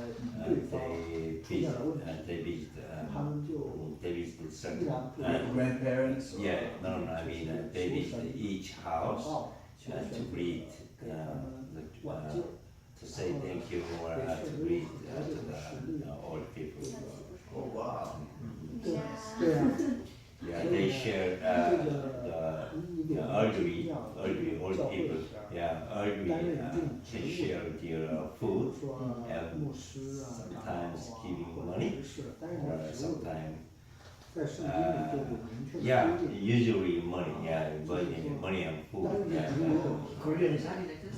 they visit 他们就 they visit 依 certain 然不 Grandparents. or- yeah, no, I mean they visit each 祷 house 告，求 to 神 greet 给他们挽救。 to say thank you or to greet to all people. Oh wow. 对 Yeah. 对啊， Yeah, they share the 一个 elderly 教 old 教会 people. 里边儿， Yeah, elderly 担任一定 they 职务 share their 比如 food 说 and 牧师啊、长老啊 sometimes giving 或者 money 执事，担任 or 这职务的， sometimes 在圣经里就有明确的 yeah, 规定。 usually money, yeah, money and food. 担任这 Yeah. 职务也有 Korean is actually like this.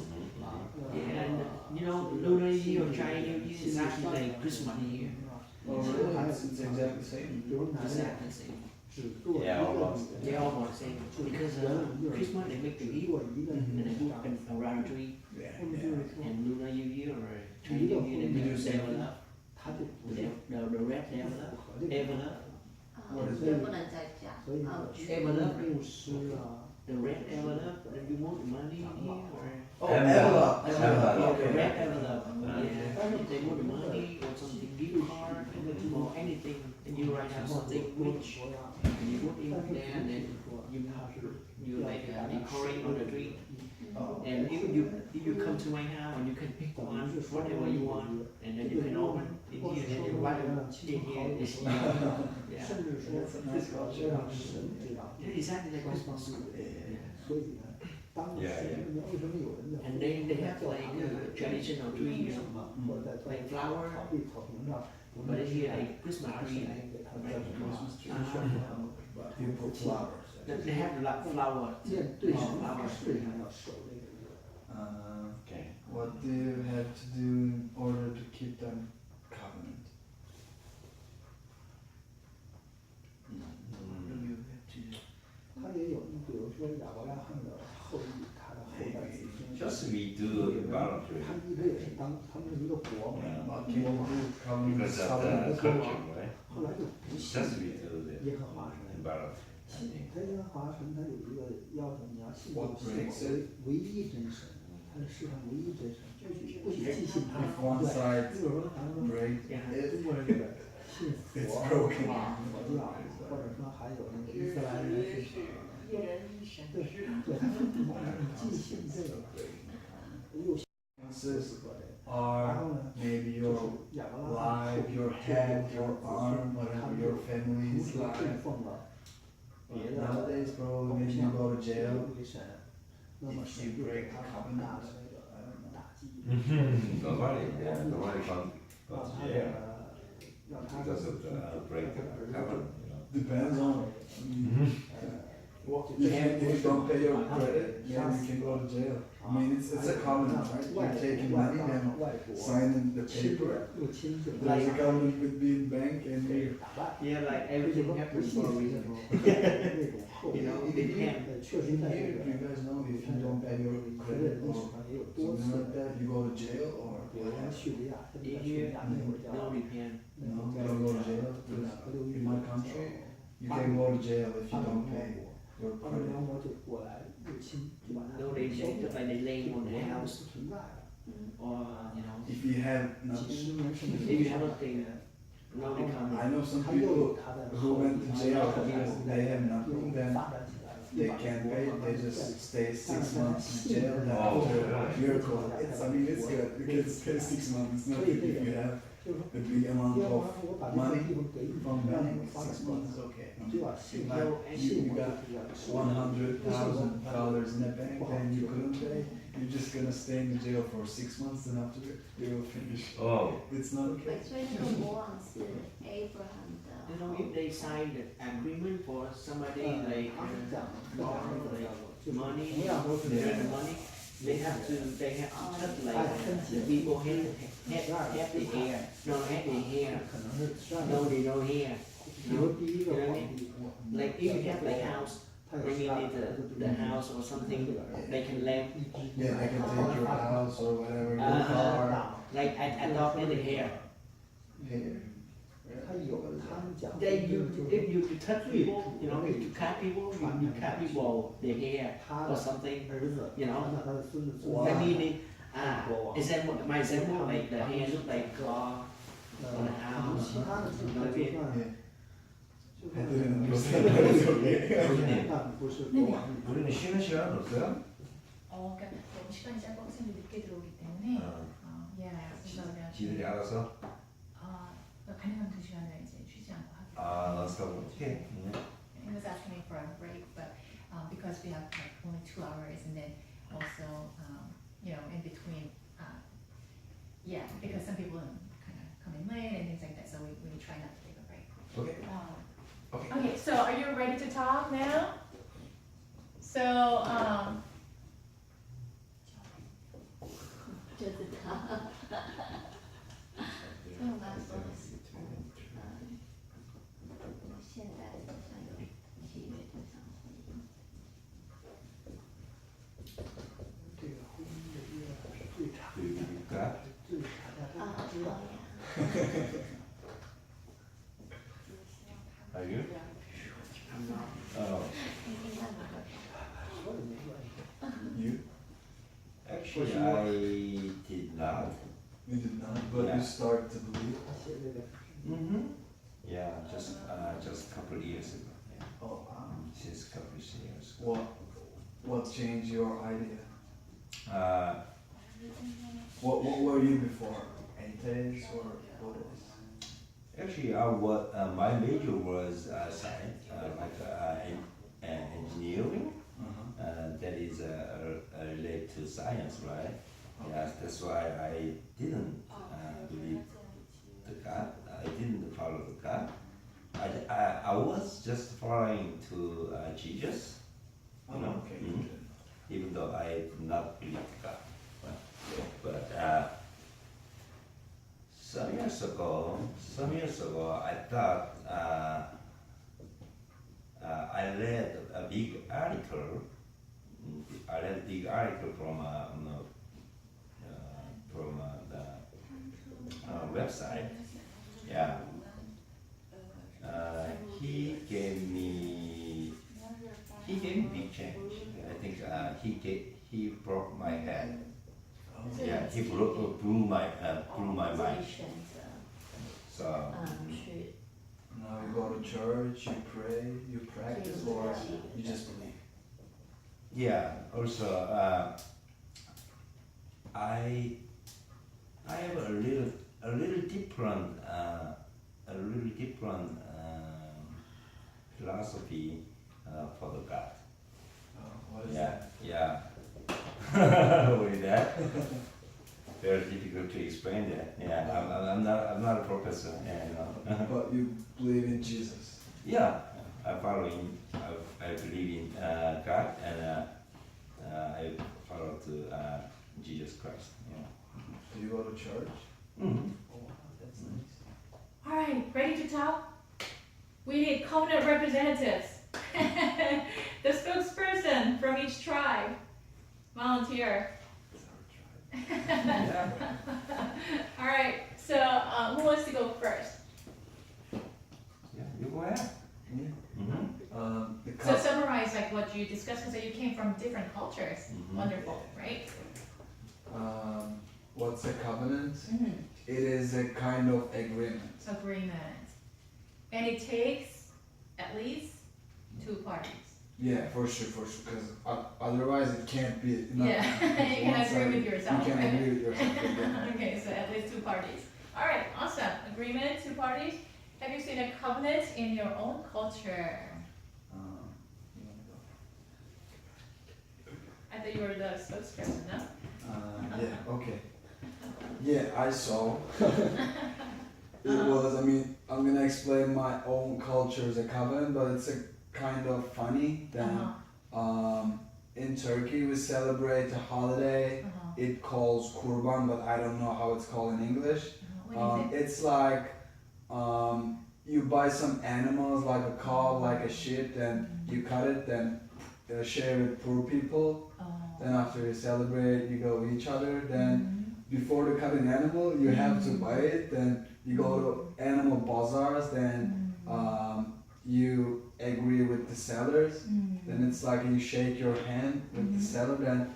Yeah, and you know, Lunar New Year or Chinese New Year is actually like Christmas New Year. Oh really? It's exactly the same. 比如男的 Exactly the same. 只做一 Yeah, 个 almost. 女 They 人， almost the same because Christmas they make the 只 gift 做一个 and 女 they 人 put 这样 them around the tree. Yeah. 他们就是 Yeah. 说， And Lunar New Year or Chinese New Year they make them level up. 他就不 The 是 red level 符 up, 合这个 level up. What is 也 that? 不能再加。所以那个牧师啊， The red envelope, then you want money in here or? Oh, Envelope. envelope. Envelope. The Okay. red envelope. Yeah. If they want money or something, gift card or anything, and you write out something rich, and you put in there, and then you like decorate on the tree. Oh. And if you come to my house, you can pick one, whatever you want, and then you can open in here, and then you write in here, it's yeah. 甚至说要让神知道。 Yeah, exactly like Christmas. 所以呢，当时为什么有人在 And then they have like traditional tree, 什么，或者在 like flower, 草地草坪上， but here like Christmas 拿 tree, 神 like 给他们 like 什么 Christmas tree. 宣传。 But you put flowers. they have like flower. 面对神发誓一样要守这个约。 Okay. What do you have to do in order to keep that covenant? What do you have to do? 他也有，你比如说亚伯拉罕的后裔，他的后代子孙， Just we do voluntary 他一直也是他们是一个国嘛， But can you do covenant? because of the culture, right? 后来就不信 Just we do the 耶和华神。 voluntary. 他耶和华神他有一个要求，你要信 What 信 breaks 我唯一真神，他是世上唯一真神，不许既信他。 If one 对， side 比如说咱们说 breaks, 中国人这个信 it's 佛、 broken. 佛教，或者说还有那个伊斯兰人是一人一神。对对，他说你既信这个，又信 Influences 佛这个， are 然后呢， maybe 就 your 是亚伯拉罕 life, your head, your arm, whatever your 同 family's 时 life. 供奉了别的 Nowadays, bro, 偶 maybe you 像 go to jail. 为神，那么 If 神 you 就给 break 他 the 很大 covenant, 的那个 I don't know. 打击。 Nobody, yeah, nobody can 让 go 他 to 的 jail 让他的 because of the break the covenant. You know. Depends on. If you don't pay your credit, then you can go to jail. I mean, it's a covenant, right? You're taking money and 外国 signing the 侵 paper. 略又亲近， There's a covenant between bank and 被 you. 打败。 Yeah, like 这就 everything 说不 happens 信 for a 神的 reason. 时候，那种后 You 裔 know, it can. 确实 In 在 here, 这 do you 个 guys know if you don't pay your 人类 credit 历史 or 上也有多 something 次 like that, you go to jail or 比如说叙利亚，现在 In 叙利 here, 亚那会儿叫 no repent. 那 no, 个 you 叫 don't go to jail. 6.26 In my country, you can go to jail if you don't pay your 阿拉 credit. 伯国就过来入侵，就把它 No, they say just like they lay on the 国家 house 不存在了。 or, you know, If you have 几 nothing, 十年甚至 if you 上 have 百 nothing, 年， no, they come. I know some 他又有 people 他的 who 后 went 裔 to jail 他 because they have 又 nothing, then 发展起来了， they can't pay, they just stay 6 months in jail. And Oh, after really? miracle, it's, I mean, it's good because stay 6 months. It's not good if you have 就是说 a big amount 耶和 of 华说我把这个地方给你， from 让你 bank. 们发展 6 months is okay. 就要信 Like 信 you 我 got 就是要$100,000 in the bank and you couldn't pay, you're just gonna stay in the jail for 6 months and after you will finish. Oh, It's not okay. 所以那个国王是 Abraham You know, 的 if they sign an agreement for somebody like 他是这样的，这样 borrow 的 like 就是 money, 同样都是 earn the money, they have to touch like the people have the hair, no, have the hair, 可能是12 no, they no hair. 比如第一个皇帝， Like if you have like house, 他有 bringing 12 it the house or something, they can lend, Yeah, they can take your house or whatever, your car. like adopt in the hair. Here. 他有他们讲， Then you, 就是 if you touch people, you know, if you cut people, you cut people the hair 他 or 的 something. 儿子 You know 传到他的孙子孙子 I mean, example, my example, like the hair look like claw 可 on 能 the house. 其他的就 you know what I 就 mean? 算 I didn't understand, but it's okay. 교수님, 但不是国王， 우리는 쉬는 시간 없어요? 그러니까 너무 시간이 짧고 학생들이 늦게 들어오기 때문에 그래서 그냥 지들이 알아서? 가능한 2시간을 이제 쉬지 않고 하기로. 아, non-stop. 오케이. He was asking me for a break, but because we have like only 2 hours, and then also in between, because some people kind of come in late and things like that, so we try not to take a break. Okay. Okay. Okay, so are you ready to talk now? So 就是他。所以我刚才说的是，现在好像有7月就想婚姻。这个婚姻的约是最长 Do you believe that? 最长的，大家知道。Are you? I'm not. Oh, You? actually, I did not. You did not, but Yeah. you start to believe. Mm-hmm. Yeah, just a couple of years ago. Yeah. Oh wow. Since a couple of years ago. What changed your idea? Uh, What were you before? Atheist or what was? actually, my major was science, engineering. That is related to science, right? Yes, that's why I didn't believe the God. I didn't follow the God. I was just following to Jesus, you know. Okay. Mhm. Even though I did not believe God. But some years ago, I thought I read a big article. I read a big article from the website. Yeah. He gave me big change. I think he broke my head. Yeah, he blew my mind. So Now you go to church, you pray, you practice, or you just believe. yeah. Also, I have a little different philosophy for the God. What is Yeah, that? yeah. With that, very difficult to explain that. Yeah, I'm not a professor. Yeah, you know. But you believe in Jesus. Yeah, I believe in God, and I follow to Jesus Christ. Yeah. Do you go to church? Mm-hmm. Oh wow, that's nice. All right, ready to talk? We need covenant representatives. The spokesperson from each tribe. Volunteer. It's our tribe. Yeah. All right, so who wants to go first? Yeah, you go ahead. Yeah. Mm-hmm. The So summarize like what you discussed because you came from different cultures. Mhm. Wonderful, right? What's a covenant? Mm-hmm. It is a kind of agreement. Agreement. And it takes at least 2 parties. Yeah, for sure, because otherwise it can't be. Yeah, you can agree one-sided. with yourself, You can right? agree with yourself. Yeah. Okay, so at least 2 parties. All right, awesome. Agreement, 2 parties. Have you seen a covenant in your own culture? You wanna go? I thought you were the spokesperson, no? Yeah, okay. Yeah, I saw. It was, I'm gonna explain my own culture as a covenant, but it's a kind of funny that in Turkey we celebrate a holiday. It calls kurban, but I don't know how it's called in English. What is it? It's like you buy some animals like a cow, like a sheep, then you cut it, then share with poor people. Then after you celebrate, you go with each other. Then before to cut an animal, you have to buy it. Then you go to animal bazaars. Then you agree with the sellers. Then it's like you shake your hand with the seller. Then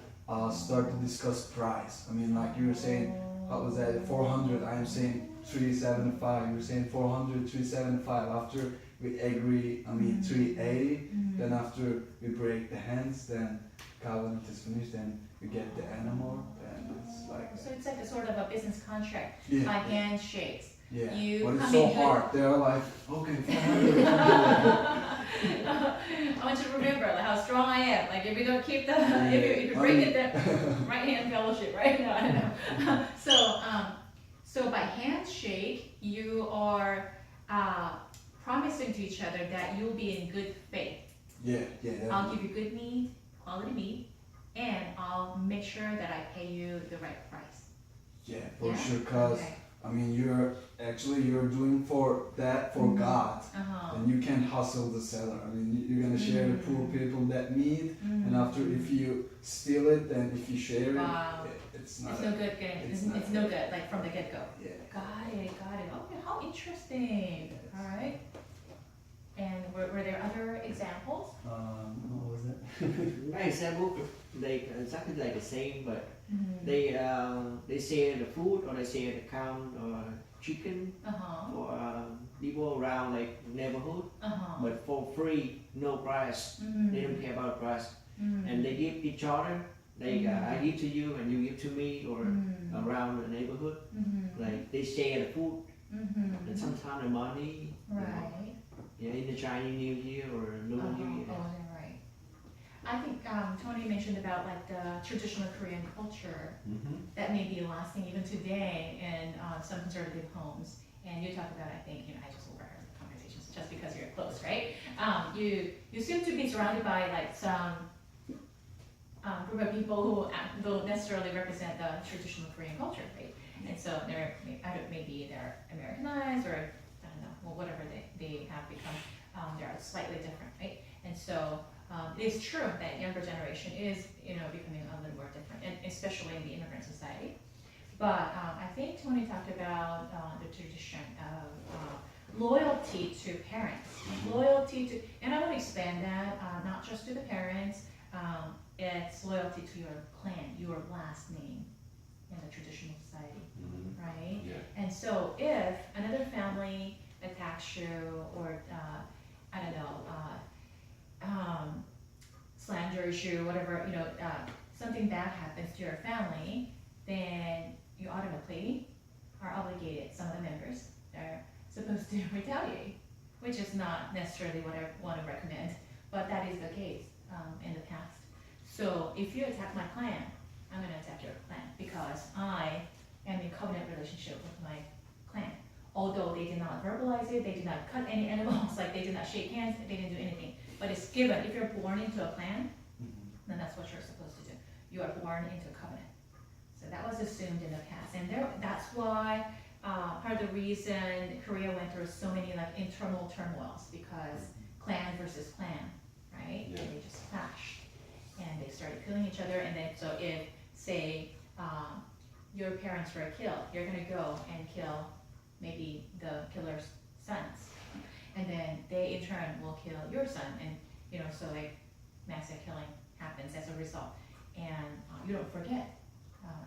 start to discuss price. Like you were saying, what was that? 400. I am saying 375. You're saying 400, 375. After we agree, 380. Then after we break the hands, then covenant is finished. Then we get the animal. Then it's like So it's like a sort of a business contract yeah, by handshakes. yeah. You But it's come so in good- hard. They're like, okay, 400. I want you to remember like, how strong I am. Like if you don't keep the, if you break it, the right hand fellowship, right? No, I know. So by handshake, you are promising to each other that you'll be in good faith. Yeah. I'll give you good meat, quality meat, and I'll make sure that I pay you the right price. Yeah, for Yeah? sure. Cause Okay. you're doing for God. Uh-huh. And you can't hustle the seller. You're gonna share the poor people that need, and after if you steal it, then if you share Wow. it's not. It's no good getting, it's it's not- no good, like from the get-go. Yeah. Got it. Okay, how interesting. Alright. My example, like exactly like the same, but Mm-hmm. they share the food or they share the cow or chicken for people around like neighborhood, but for free, no price. They don't care about price, and they give each other. Like I give to you and you give to me, or around the neighborhood. Like they share the food and sometimes the money. Right. Yeah, in the Chinese New Year or Lunar New Year. Oh, yeah, right. I think Tony mentioned about like the traditional Korean culture that may be lasting even today in some conservative homes. And you talk about, I think, I just overheard the conversations just because you're close, right? You seem to be surrounded by like some group of people who don't necessarily represent the traditional Korean culture, right? And so maybe they're Americanized or I don't know, well, whatever they have become, they're slightly different, right? And so it's true that younger generation is, becoming a little more different, and especially in the immigrant society. But I think Tony talked about the tradition of loyalty to parents, loyalty to, and I want to expand that, not just to the parents, it's loyalty to your clan, your last name in the traditional society, right? Yeah. And so if another family attacks you or, I don't know, slanders you, whatever, something bad happens to your family, then you automatically are obligated, some of the members are supposed to retaliate, which is not necessarily what I want to recommend, but that is the case in the past. So if you attack my clan, I'm going to attack your clan because I am in covenant relationship with my clan. Although they did not verbalize it, they did not cut any animals, like they did not shake hands, they didn't do anything. But it's given. If you're born into a clan, then that's what you're supposed to do. You are born into a covenant. So that was assumed in the past. And that's why part of the reason Korea went through so many like internal turmoils, because clan versus clan, right? Yeah. And they just clashed. And they started killing each other. And then so if, say, your parents were killed, you're going to go and kill maybe the killer's sons. And then they in turn will kill your son, and so like massive killing happens as a result. And you don't forget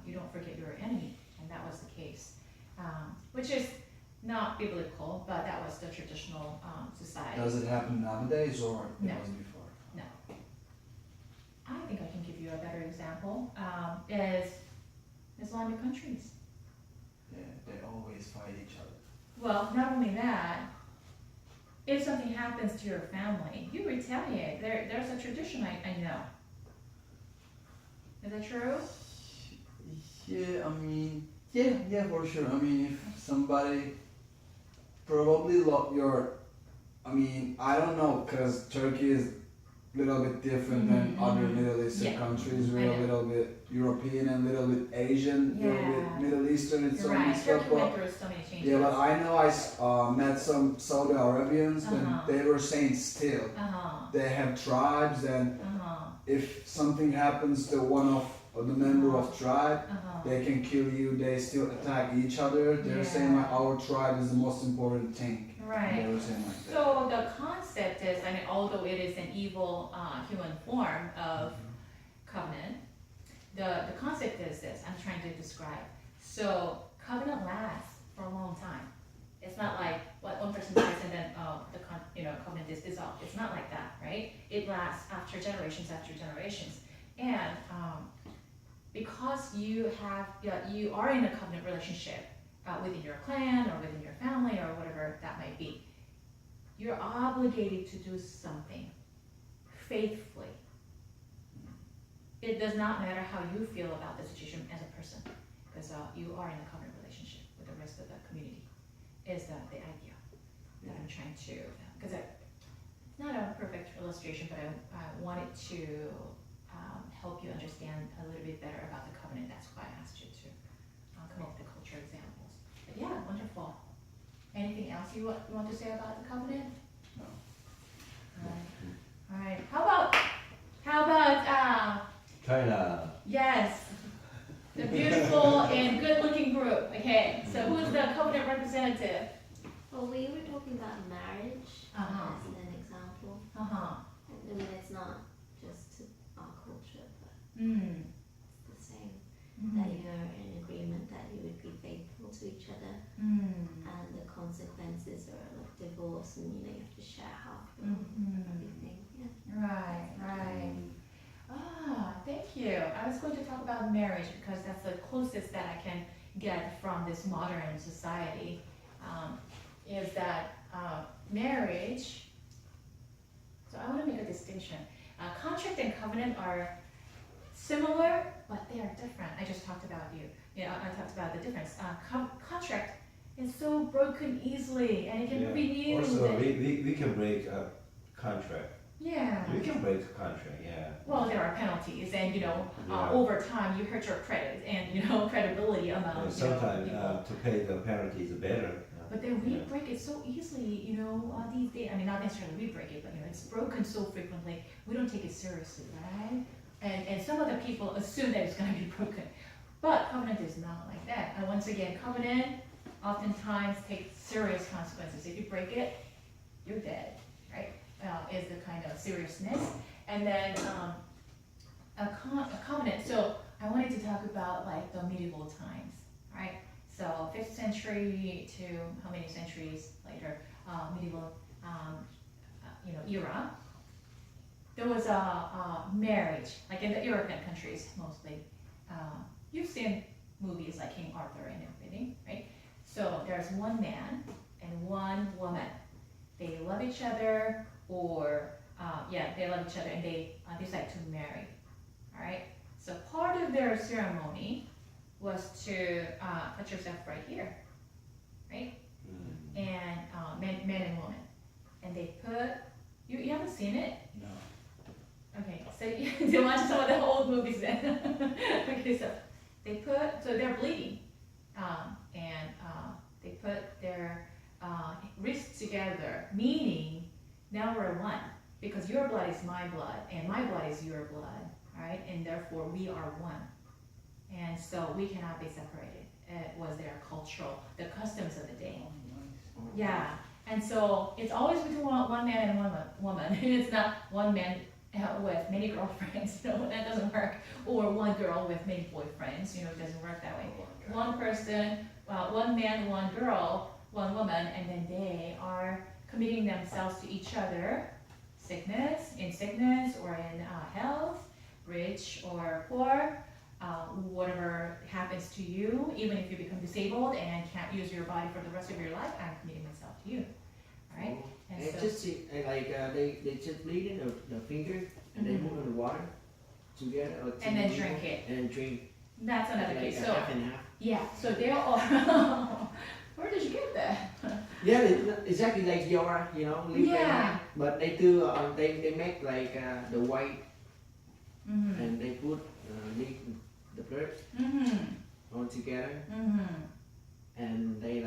your enemy, and that was the case, which is not biblical, but that was the traditional society. Does it happen nowadays or it No. was before? No. I think I can give you a better example. Is Islamic countries. Yeah, they always fight each other. Well, not only that, if something happens to your family, you retaliate. There's a tradition I know. Is that true? Yeah, I mean, yeah, for sure. I mean, if somebody probably I don't know, because Turkey is a little bit different than other Middle Eastern countries. We're a little bit European and a little bit Asian, a little bit Middle Eastern and so many stuff. Turkey went through so many changes. Yeah, but I know I met some Saudi Arabians and they were saying still they have tribes, and if something happens to one of the member of tribe, they can kill you. They still attack each other. They're saying like our tribe is the most important thing. Right. They were saying like that. So the concept is, although it is an evil human form of covenant, the concept is this. I'm trying to describe. So covenant lasts for a long time. It's not like one person dies and then covenant is dissolved. It's not like that, right? It lasts after generations, and because you are in a covenant relationship within your clan or within your family or whatever that might be, you're obligated to do something faithfully. It does not matter how you feel about the situation as a person, because you are in a covenant relationship with the rest of the community, is the idea that I'm trying to, because it's not a perfect illustration, but I wanted to help you understand a little bit better about the covenant. That's why I asked you to come up with the culture examples. But yeah, wonderful. Anything else you want to say about the covenant? No. All right. How about China. yes, the beautiful and good-looking group. Okay, so who's the covenant representative? Well, we were talking about marriage as an example. I mean, it's not just It's the same. That you're in agreement that you would be faithful to each other, and the consequences are like divorce, and you have to share half of everything. Yeah. Right. Ah, thank you. I was going to talk about marriage because that's the closest that I can get from this modern society. Is that marriage? So I want to make a distinction. Contract and covenant are similar, but they are different. I just talked about I talked about the difference. Contract is so broken easily, and it can be renewed. Also, we can break a contract. Yeah. We can break a contract, yeah. Well, there are penalties, and over time you hurt your credit and credibility among. Sometimes people. to pay the penalty is better. But then we break it so easily, these days. I mean, not necessarily we break it, but it's broken so frequently. We don't take it seriously, right? And some other people assume that it's going to be broken. But covenant is not like that. And once again, covenant oftentimes takes serious consequences. If you break it, you're dead, right? Is the kind of seriousness. And then a covenant. So I wanted to talk about like the medieval times, right? So 5th century to how many centuries later, medieval era. There was a marriage, like in the European countries mostly. You've seen movies like King Arthur and everything, right? So there's one man and one woman. They love each other, they love each other, and they decide to marry. All right. So part of their ceremony was to put yourself right here, right? And man and woman, and they put you haven't seen it? No. Okay, so you watch some of the old movies then. Okay, so they're bleeding, and they put their wrists together, meaning now we're one, because your blood is my blood, and my blood is your blood, right? And therefore we are one, and so we cannot be separated. It was their the customs of the day. Yeah, and so it's always between one man and one woman. It's not one man with many girlfriends, that doesn't work. Or one girl with many boyfriends, it doesn't work that way. One person, one man, one girl, one woman, and then they are committing themselves to each other, in sickness or in health, rich or poor, whatever happens to you, even if you become disabled and can't use your body for the rest of your life, I'm committing myself to you. All right? And so, just they just bleed in the finger and they move in the water together. and then drink it. And drink. That's another case. So half and half. yeah, so they're all. Where did you get that? Yeah, exactly like your, leaf Yeah. but they do. They make like the white, Mm-hmm. and they put the blood Mm-hmm. all together, Mm-hmm. and they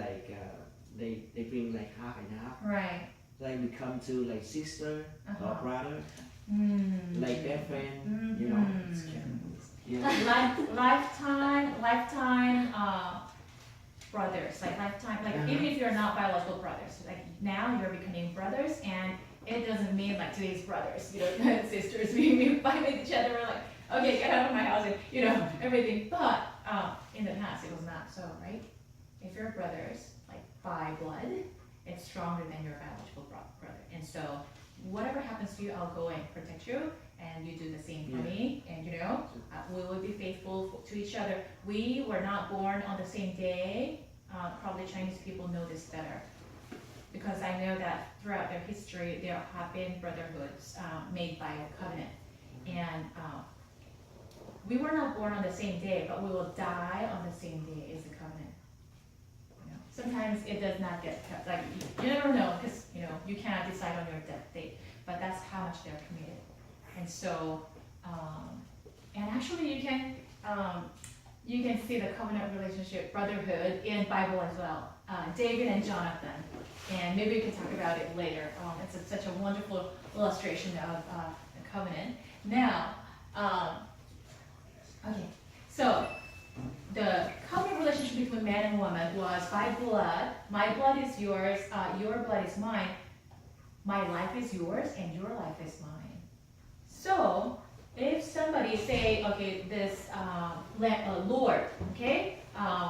they bring like half and half. Right. Like become to like sister or brother, Mm-hmm. like best friend, Yeah. Lifetime brothers, like lifetime, like even if you're not biological brothers, like now you're becoming brothers, and it doesn't mean like today's brothers, sisters, we fight with each other, we're like, okay, get out of my house, and everything. But in the past it was not so, right? If you're brothers, like by blood, it's stronger than your biological brother, and so whatever happens to you, I'll go and protect you, and you do the same for me, and we will be faithful to each other. We were not born on the same day. Probably Chinese people know this better, because I know that throughout their history there have been brotherhoods made by a covenant, and we were not born on the same day, but we will die on the same day is the covenant. Sometimes it does not get kept, like you never know, because you cannot decide on your death date, but that's how much they're committed. And so, and actually you can see the covenant relationship, brotherhood in Bible as well. David and Jonathan, and maybe we can talk about it later. It's such a wonderful illustration of the covenant. Now, okay, so the covenant relationship between man and woman was by blood. My blood is yours, your blood is mine. My life is yours, and your life is mine. So, if somebody say, okay, this Lord, okay,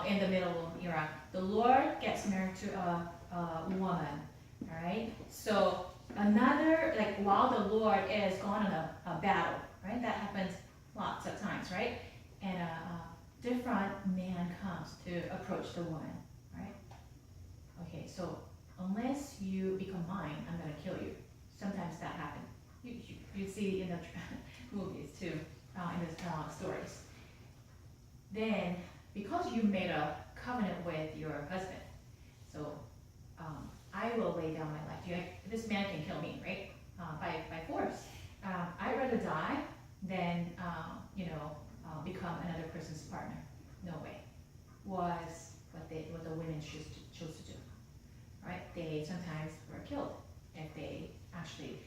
in the middle of Iraq, the Lord gets married to a woman, all right? So another, like while the Lord is gone on a battle, right? That happens lots of times, right? And a different man comes to approach the woman, right? Okay, so unless you become mine, I'm gonna kill you. Sometimes that happens. You see in the movies too, in the stories. Then, because you made a covenant with your husband, so I will lay down my life. This man can kill me, right? By force. I'd rather die than become another person's partner. No way. Was what the women chose to do. Right? They sometimes were killed if they actually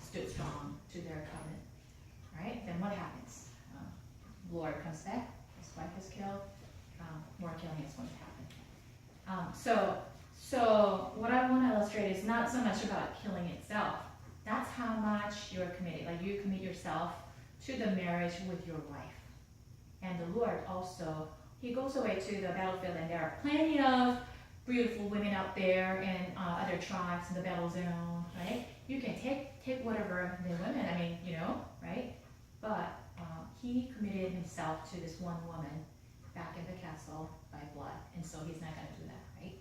stood strong to their covenant. Right? Then what happens? Lord comes back, his wife is killed, more killing is going to happen. So what I want to illustrate is not so much about killing itself. That's how much you're committed. Like you commit yourself to the marriage with your wife. And the Lord also, he goes away to the battlefield, and there are plenty of beautiful women out there and other tribes in the battle zone, right? You can take whatever the women, right? But he committed himself to this one woman back in the castle by blood, and so he's not going to do that, right?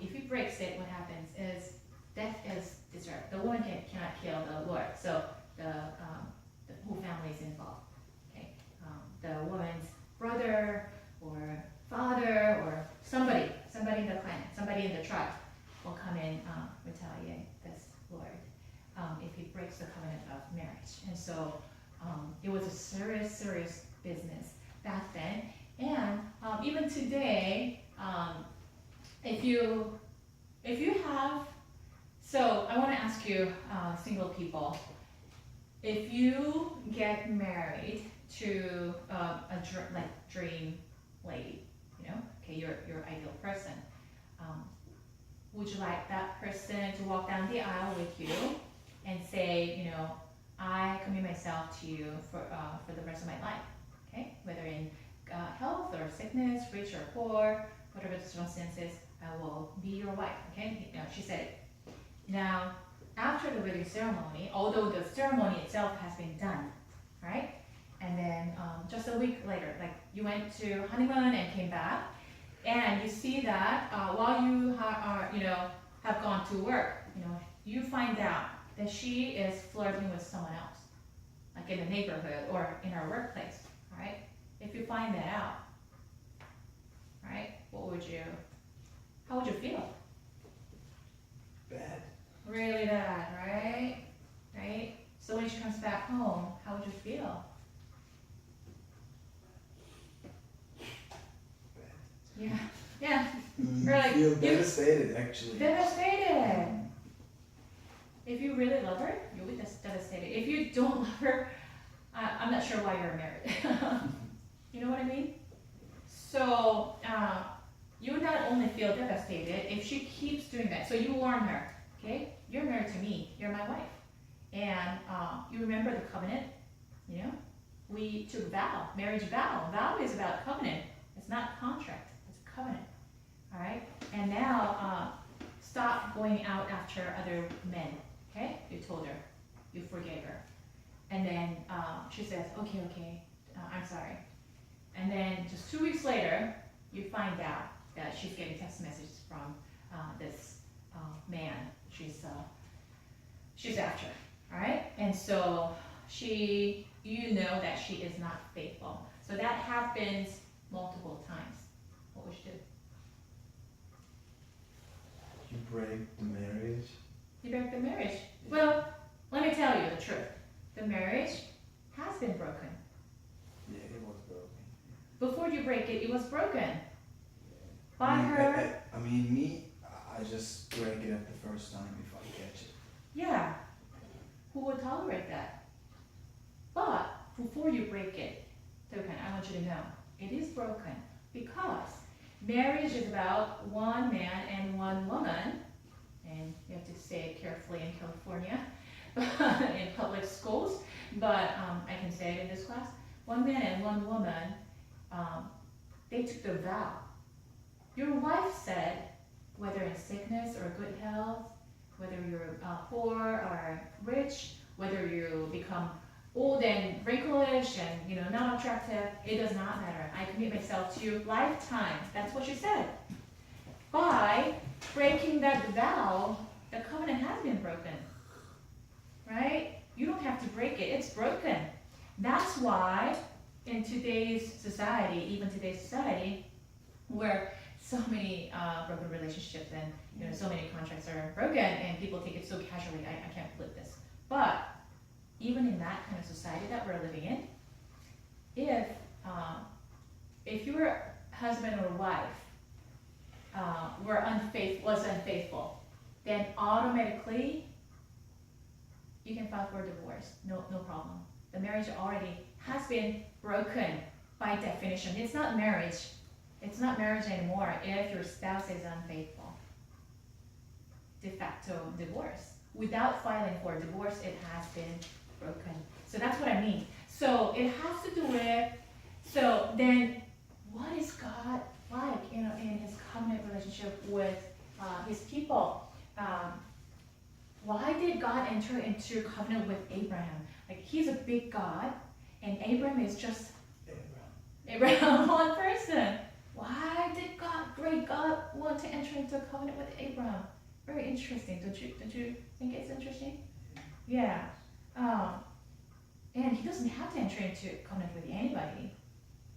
If he breaks it, what happens is death is deserved. The woman cannot kill the Lord, so the whole family is involved. Okay, the woman's brother or father or somebody in the clan, somebody in the tribe will come in retaliate this Lord if he breaks the covenant of marriage. And so it was a serious business back then, and even today, if you have, so I want to ask you, single people, if you get married to dream lady, okay, your ideal person, would you like that person to walk down the aisle with you and say, I commit myself to you for the rest of my life, okay? Whether in health or sickness, rich or poor, whatever the circumstances, I will be your wife, okay? She said it. Now, after the wedding ceremony, although the ceremony itself has been done, right? And then just a week later, like you went to honeymoon and came back, and you see that while you have gone to work, you find out that she is flirting with someone else, like in the neighborhood or in our workplace, right? If you find that out, right, how would you feel? Bad. Really bad, right? Right? So when she comes back home, how would you feel? Yeah. You Or like, feel devastated, actually. Devastated. If you really love her, you'll be devastated. If you don't love her, I'm not sure why you're married. You know what I mean? So you would not only feel devastated if she keeps doing that. So you warn her, okay? You're married to me. You're my wife. And you remember the covenant, We took vow, marriage vow. Vow is about covenant. It's not contract. It's a covenant. All right? And now stop going out after other men. Okay? You told her. You forgave her. And then she says, okay, I'm sorry. And then just 2 weeks later, you find out that she's getting text messages from this man she's after. All right? And so you know that she is not faithful. So that happens multiple times. What would you do? You break the marriage. You break the marriage. Well, let me tell you the truth. The marriage has been broken. Yeah, it was broken. Before you break it, it was broken. By I mean, her. I just break it at the first time if I catch it. Yeah. Who would tolerate that? But before you break it, Token, I want you to know, it is broken because marriage is about one man and one woman, and you have to say it carefully in California, in public schools, but I can say yesterday in this class, one man and one woman, they took the vow. Your wife said, whether in sickness or good health, whether you're poor or rich, whether you become old and wrinklish and not attractive, it does not matter. I commit myself to you lifetime. That's what she said. By breaking that vow, the covenant has been broken. Right? You don't have to break it. It's broken. That's why in today's society, even today's society, where so many broken relationships and so many contracts are broken and people take it so casually, I can't believe this. But even in that kind of society that we're living in, if your husband or wife was unfaithful, then automatically you can file for divorce. No problem. The marriage already has been broken by definition. It's not marriage. It's not marriage anymore if your spouse is unfaithful. De facto divorce. Without filing for divorce, it has been broken. So that's what I mean. So it has to do with, so then what is God like, in his covenant relationship with his people? Why did God enter into covenant with Abraham? Like, he's a big God, and Abraham is just Abraham, one person. Why did great God, want to enter into a covenant with Abraham? Very interesting. Don't you think it's interesting? Yeah. And he doesn't have to enter into covenant with anybody.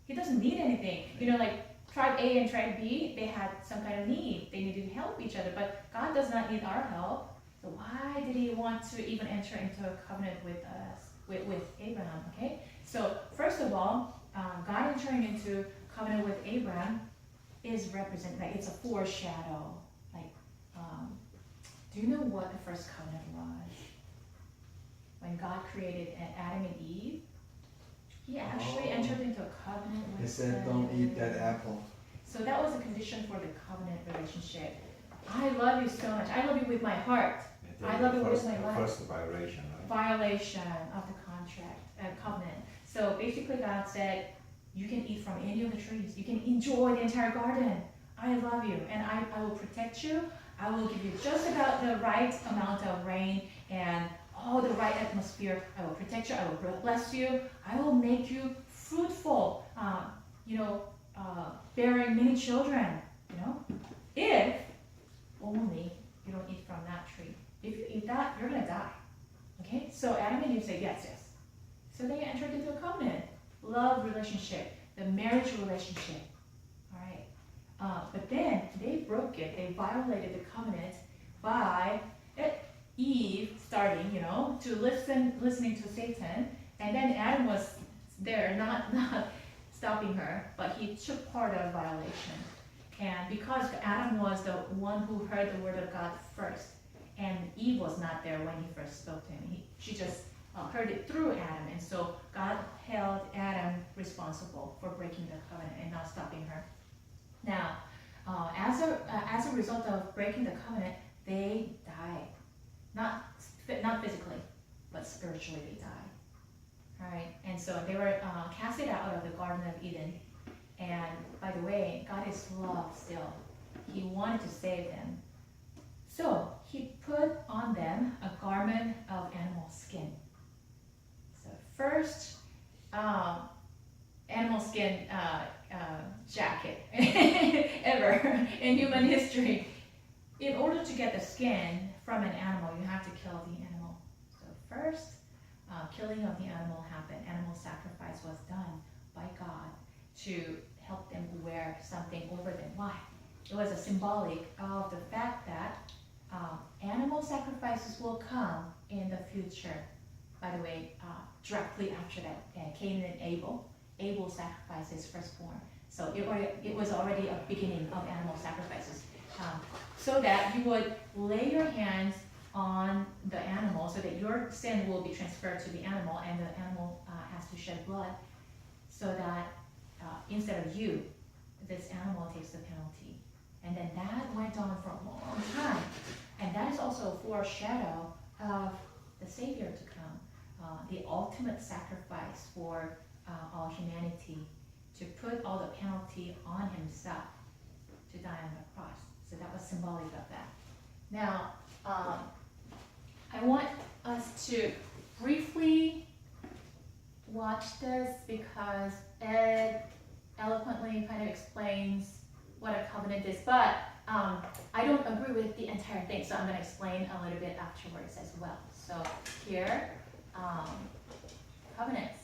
He doesn't need anything. Like tribe A and tribe B, they had some kind of need. They needed to help each other, but God does not need our help. So why did he want to even enter into a covenant with us, with Abraham? Okay. So first of all, God entering into covenant with Abraham is represented, like it's a foreshadow. Like, do you know what the first covenant was? When God created Adam and Eve, he actually entered into a covenant with them. He said, don't eat that apple. So that was a condition for the covenant relationship. I love you so much. I love you with my heart. I love you with my life. First violation, right? Violation of the contract, covenant. So basically God said, you can eat from any of the trees. You can enjoy the entire garden. I love you, and I will protect you. I will give you just about the right amount of rain and all the right atmosphere. I will protect you. I will bless you. I will make you fruitful, bearing many children, if only you don't eat from that tree. If you eat that, you're going to die. Okay? So Adam and Eve say, yes. So they entered into a covenant. Love relationship, the marriage relationship. All right? But then they broke it. They violated the covenant by Eve starting, to listening to Satan. And then Adam was there, not stopping her, but he took part of violation. And because Adam was the one who heard the word of God first, and Eve was not there when he first spoke to him. She just heard it through Adam, and so God held Adam responsible for breaking the covenant and not stopping her. Now, as a result of breaking the covenant, they died. Not physically, but spiritually they died. All right, and so they were casted out of the Garden of Eden. And by the way, God is love still. He wanted to save them. So he put on them a garment of animal skin. So first animal skin jacket ever in human history. In order to get the skin from an animal, you have to kill the animal. So first, killing of the animal happened. Animal sacrifice was done by God to help them wear something over them. Why? It was a symbolic of the fact that animal sacrifices will come in the future. By the way, directly after that, Cain and Abel sacrificed his firstborn. So it was already a beginning of animal sacrifices. So that you would lay your hands on the animal so that your sin will be transferred to the animal, and the animal has to shed blood, so that instead of you, this animal takes the penalty. And then that went on for a long time. And that is also a foreshadow of the Savior to come. the ultimate sacrifice for all humanity, to put all the penalty on himself to die on the cross. So that was symbolic of that. Now, I want us to briefly watch this because Ed eloquently kind of explains what a covenant is, but I don't agree with the entire thing, so I'm going to explain a little bit afterwards as well. So here, covenants.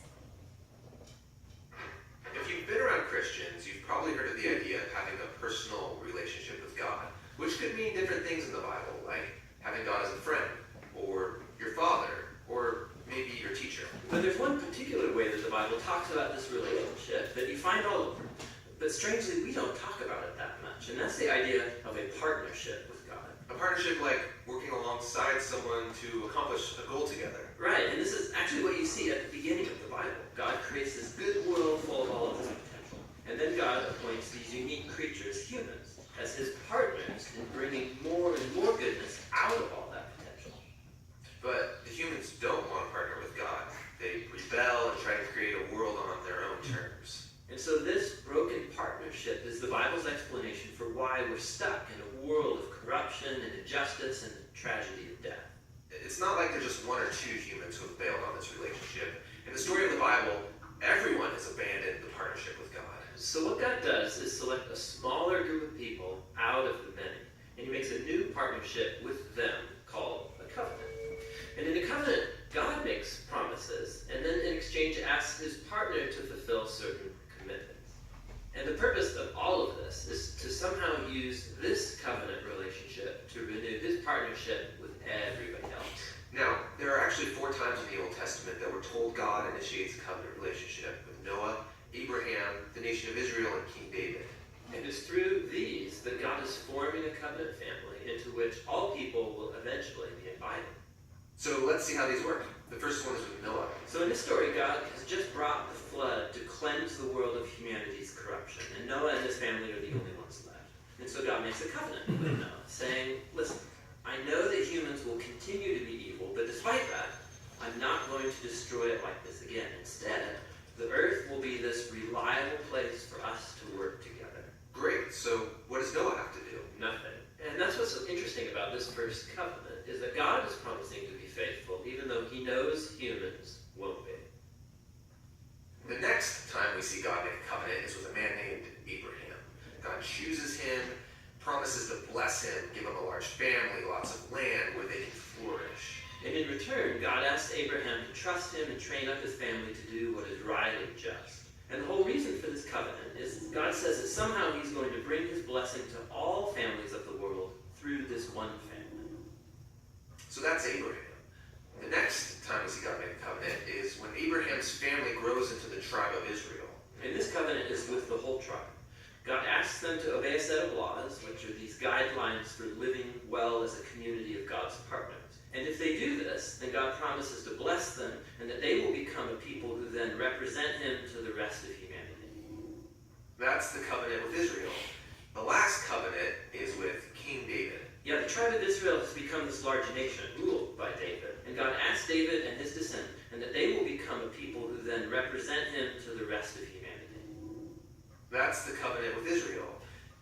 If you've been around Christians, you've probably heard of the idea of having a personal relationship with God, which could mean different things in the Bible, like having God as a friend, or your father, or maybe your teacher. But there's one particular way that the Bible talks about this relationship that you find all over. But strangely, we don't talk about it that much. And that's the idea of a partnership with God. A partnership like working alongside someone to accomplish a goal together. Right, and this is actually what you see at the beginning of the Bible. God creates this good world full of all of this potential. And then God appoints these unique creatures, humans, as his partners in bringing more and more goodness out of all that potential. But the humans don't want to partner with God. They rebel and try to create a world on their own terms. And so this broken partnership is the Bible's explanation for why we're stuck in a world of corruption and injustice and the tragedy of death. It's not like there's just one or two humans who have bailed on this relationship. In the story of the Bible, everyone has abandoned the partnership with God. So what God does is select a smaller group of people out of the many, and he makes a new partnership with them called a covenant. And in a covenant, God makes promises, and then in exchange asks his partner to fulfill certain commitments. And the purpose of all of this is to somehow use this covenant relationship to renew his partnership with everybody else. Now, there are actually 4 times in the Old Testament that we're told God initiates a covenant relationship with Noah, Abraham, the nation of Israel, and King David. And it's through these that God is forming a covenant family into which all people will eventually be invited. So let's see how these work. The first one is with Noah. So in this story, God has just brought the flood to cleanse the world of humanity's corruption. And Noah and his family are the only ones left. And so God makes a covenant with Noah, saying, listen, I know that humans will continue to be evil, but despite that, I'm not going to destroy it like this again. Instead, the earth will be this reliable place for us to work together. Great. So what does Noah have to do? Nothing. And that's what's so interesting about this first covenant, is that God is promising to be faithful, even though he knows humans won't be. The next time we see God make a covenant is with a man named Abraham. God chooses him, promises to bless him, give him a large family, lots of land where they can flourish. And in return, God asks Abraham to trust him and train up his family to do what is right and just. And the whole reason for this covenant is God says that somehow he's going to bring his blessing to all families of the world through this one family. So that's Abraham. The next time we see God make a covenant is when Abraham's family grows into the tribe of Israel. And this covenant is with the whole tribe. God asks them to obey a set of laws, which are these guidelines for living well as a community of God's partners. And if they do this, then God promises to bless them and that they will become a people who then represent him to the rest of humanity. That's the covenant with Israel. The last covenant is with King David. Yeah, the tribe of Israel has become this large nation ruled by David. And God asks David and his descendants, and that they will become a people who then represent him to the rest of humanity. That's the covenant with Israel.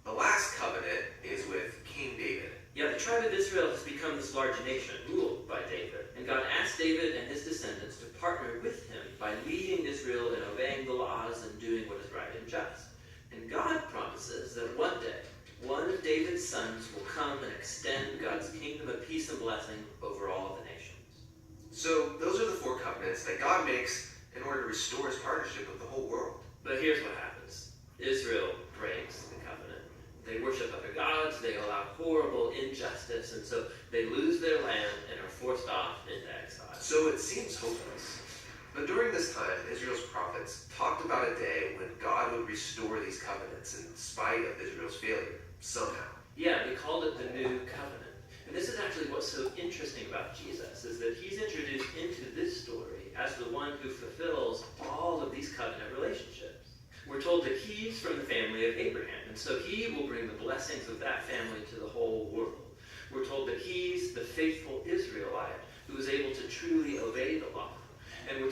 The last covenant is with King David. Yeah, the tribe of Israel has become this large nation ruled by David. And God asked David and his descendants to partner with him by leading Israel in obeying the laws and doing what is right and just. And God promises that one day, one of David's sons will come and extend God's kingdom of peace and blessing over all of the nations. So those are the 4 covenants that God makes in order to restore his partnership with the whole world. But here's what happens. Israel breaks the covenant. They worship other gods, they allow horrible injustice, and so they lose their land and are forced off into exile. So it seems hopeless. But during this time, Israel's prophets talked about a day when God would restore these covenants in spite of Israel's failure, somehow. Yeah, they called it the New Covenant. And this is actually what's so interesting about Jesus, is that he's introduced into this story as the one who fulfills all of these covenant relationships. We're told that he's from the family of Abraham, and so he will bring the blessings of that family to the whole world. We're told that he's the faithful Israelite who is able to truly obey the law. And we're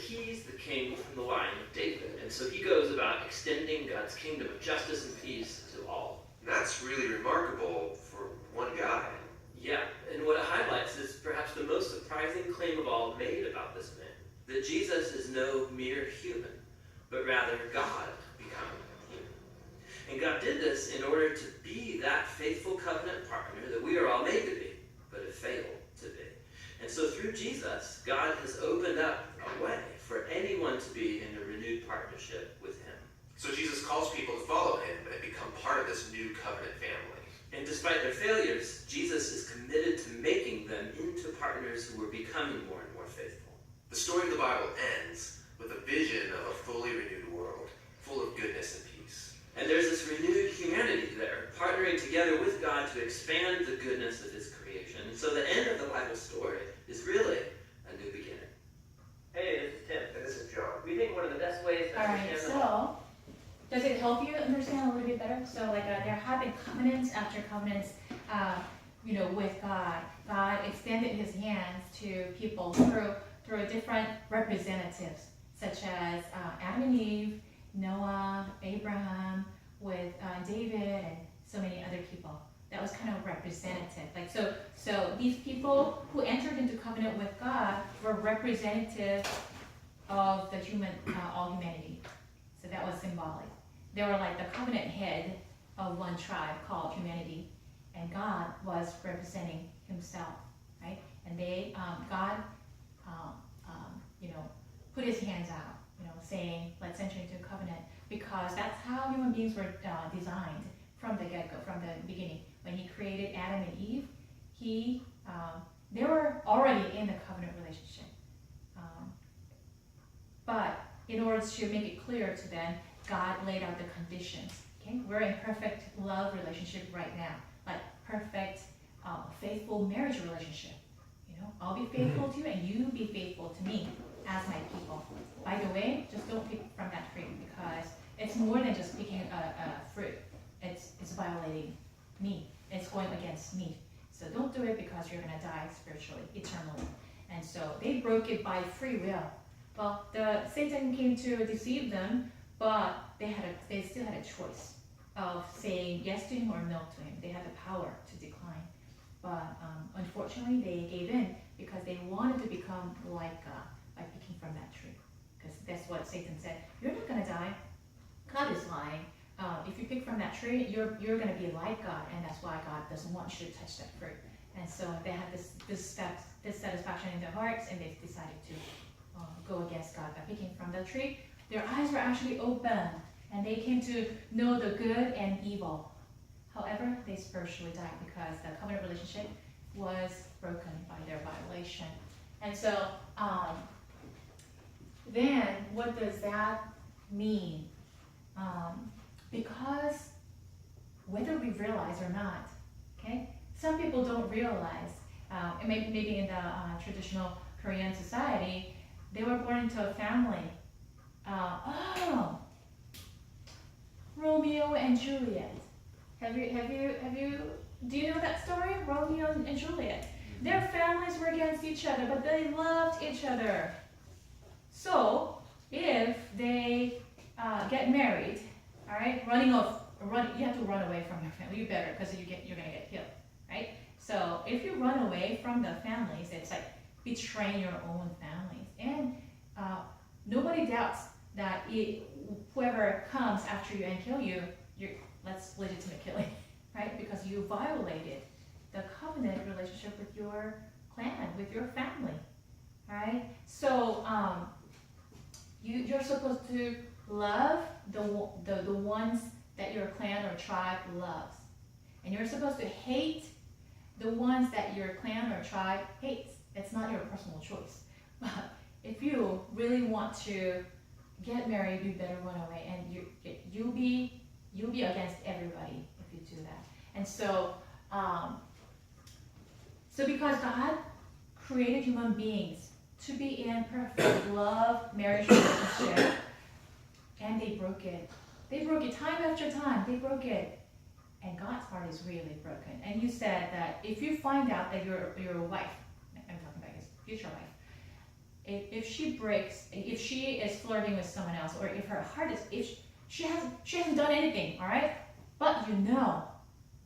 he's the king from the line of David, and so he goes about extending God's kingdom of justice and peace to all. And that's really remarkable for one guy. Yeah, and what it highlights is perhaps the most surprising claim of all made about this man, that Jesus is no mere human, but rather God become human. And God did this in order to be that faithful covenant partner that we are all made to be, but have failed to be. And so through Jesus, God has opened up a way for anyone to be in a renewed partnership with him. So Jesus calls people to follow him and become part of this new covenant family. And despite their failures, Jesus is committed to making them into partners who are becoming more and more faithful. The story of the Bible ends with a vision of a fully renewed world, full of goodness and peace. And there's this renewed humanity there, partnering together with God to expand the goodness of his creation. And so the end of the Bible story is really a new beginning. Hey, this is Tim. And this is John. We think one of the best ways to Alright, understand so does it help you understand a little bit better? So like there have been covenants after covenants, with God. God extended his hands to people through different representatives, such as Adam and Eve, Noah, Abraham, with David, and so many other people. That was kind of representative. Like so these people who entered into covenant with God were representative of the all humanity. So that was symbolic. They were like the covenant head of one tribe called humanity, and God was representing himself, right? And God, put his hands out, saying, let's enter into a covenant, because that's how human beings were designed from the get-go, from the beginning. When he created Adam and Eve, they were already in the covenant relationship. But in order to make it clear to them, God laid out the conditions. Okay, we're in perfect love relationship right now, like perfect, faithful marriage relationship. I'll be faithful to you, and you be faithful to me as my people. By the way, just don't pick from that fruit, because it's more than just picking a fruit. It's violating me. It's going against me. So don't do it, because you're gonna die spiritually, eternally. And so they broke it by free will. Well, Satan came to deceive them, but they still had a choice of saying yes to him or no to him. They had the power to decline. But unfortunately, they gave in because they wanted to become like God by picking from that tree. Because that's what Satan said. You're not going to die. God is lying. If you pick from that tree, you're going to be like God, and that's why God doesn't want you to touch that fruit. And so they had this dissatisfaction in their hearts, and they decided to go against God by picking from the tree. Their eyes were actually open, and they came to know the good and evil. However, they spiritually died because the covenant relationship was broken by their violation. And so, then what does that mean? Because whether we realize or not, okay, some people don't realize, and maybe in the traditional Korean society, they were born into a family. Romeo and Juliet. Do you know that story? Romeo and Juliet. Their families were against each other, but they loved each other. So, if they get married, all right, you have to run away from your family. You better, because you're gonna get killed, right? So, if you run away from the families, it's like betraying your own families. And nobody doubts that whoever comes after you and kill you, that's legitimate killing, right? Because you violated the covenant relationship with your clan, with your family, right? So you're supposed to love the ones that your clan or tribe loves, and you're supposed to hate the ones that your clan or tribe hates. It's not your personal choice, but if you really want to get married, you better run away, and you'll be against everybody if you do that. And so, because God created human beings to be in perfect love, marriage relationship, and they broke it. They broke it time after time. They broke it, and God's heart is really broken. And you said that if you find out that your wife, I'm talking about his future wife, if she is flirting with someone else, or if her heart is, if she hasn't done anything, all right, but you know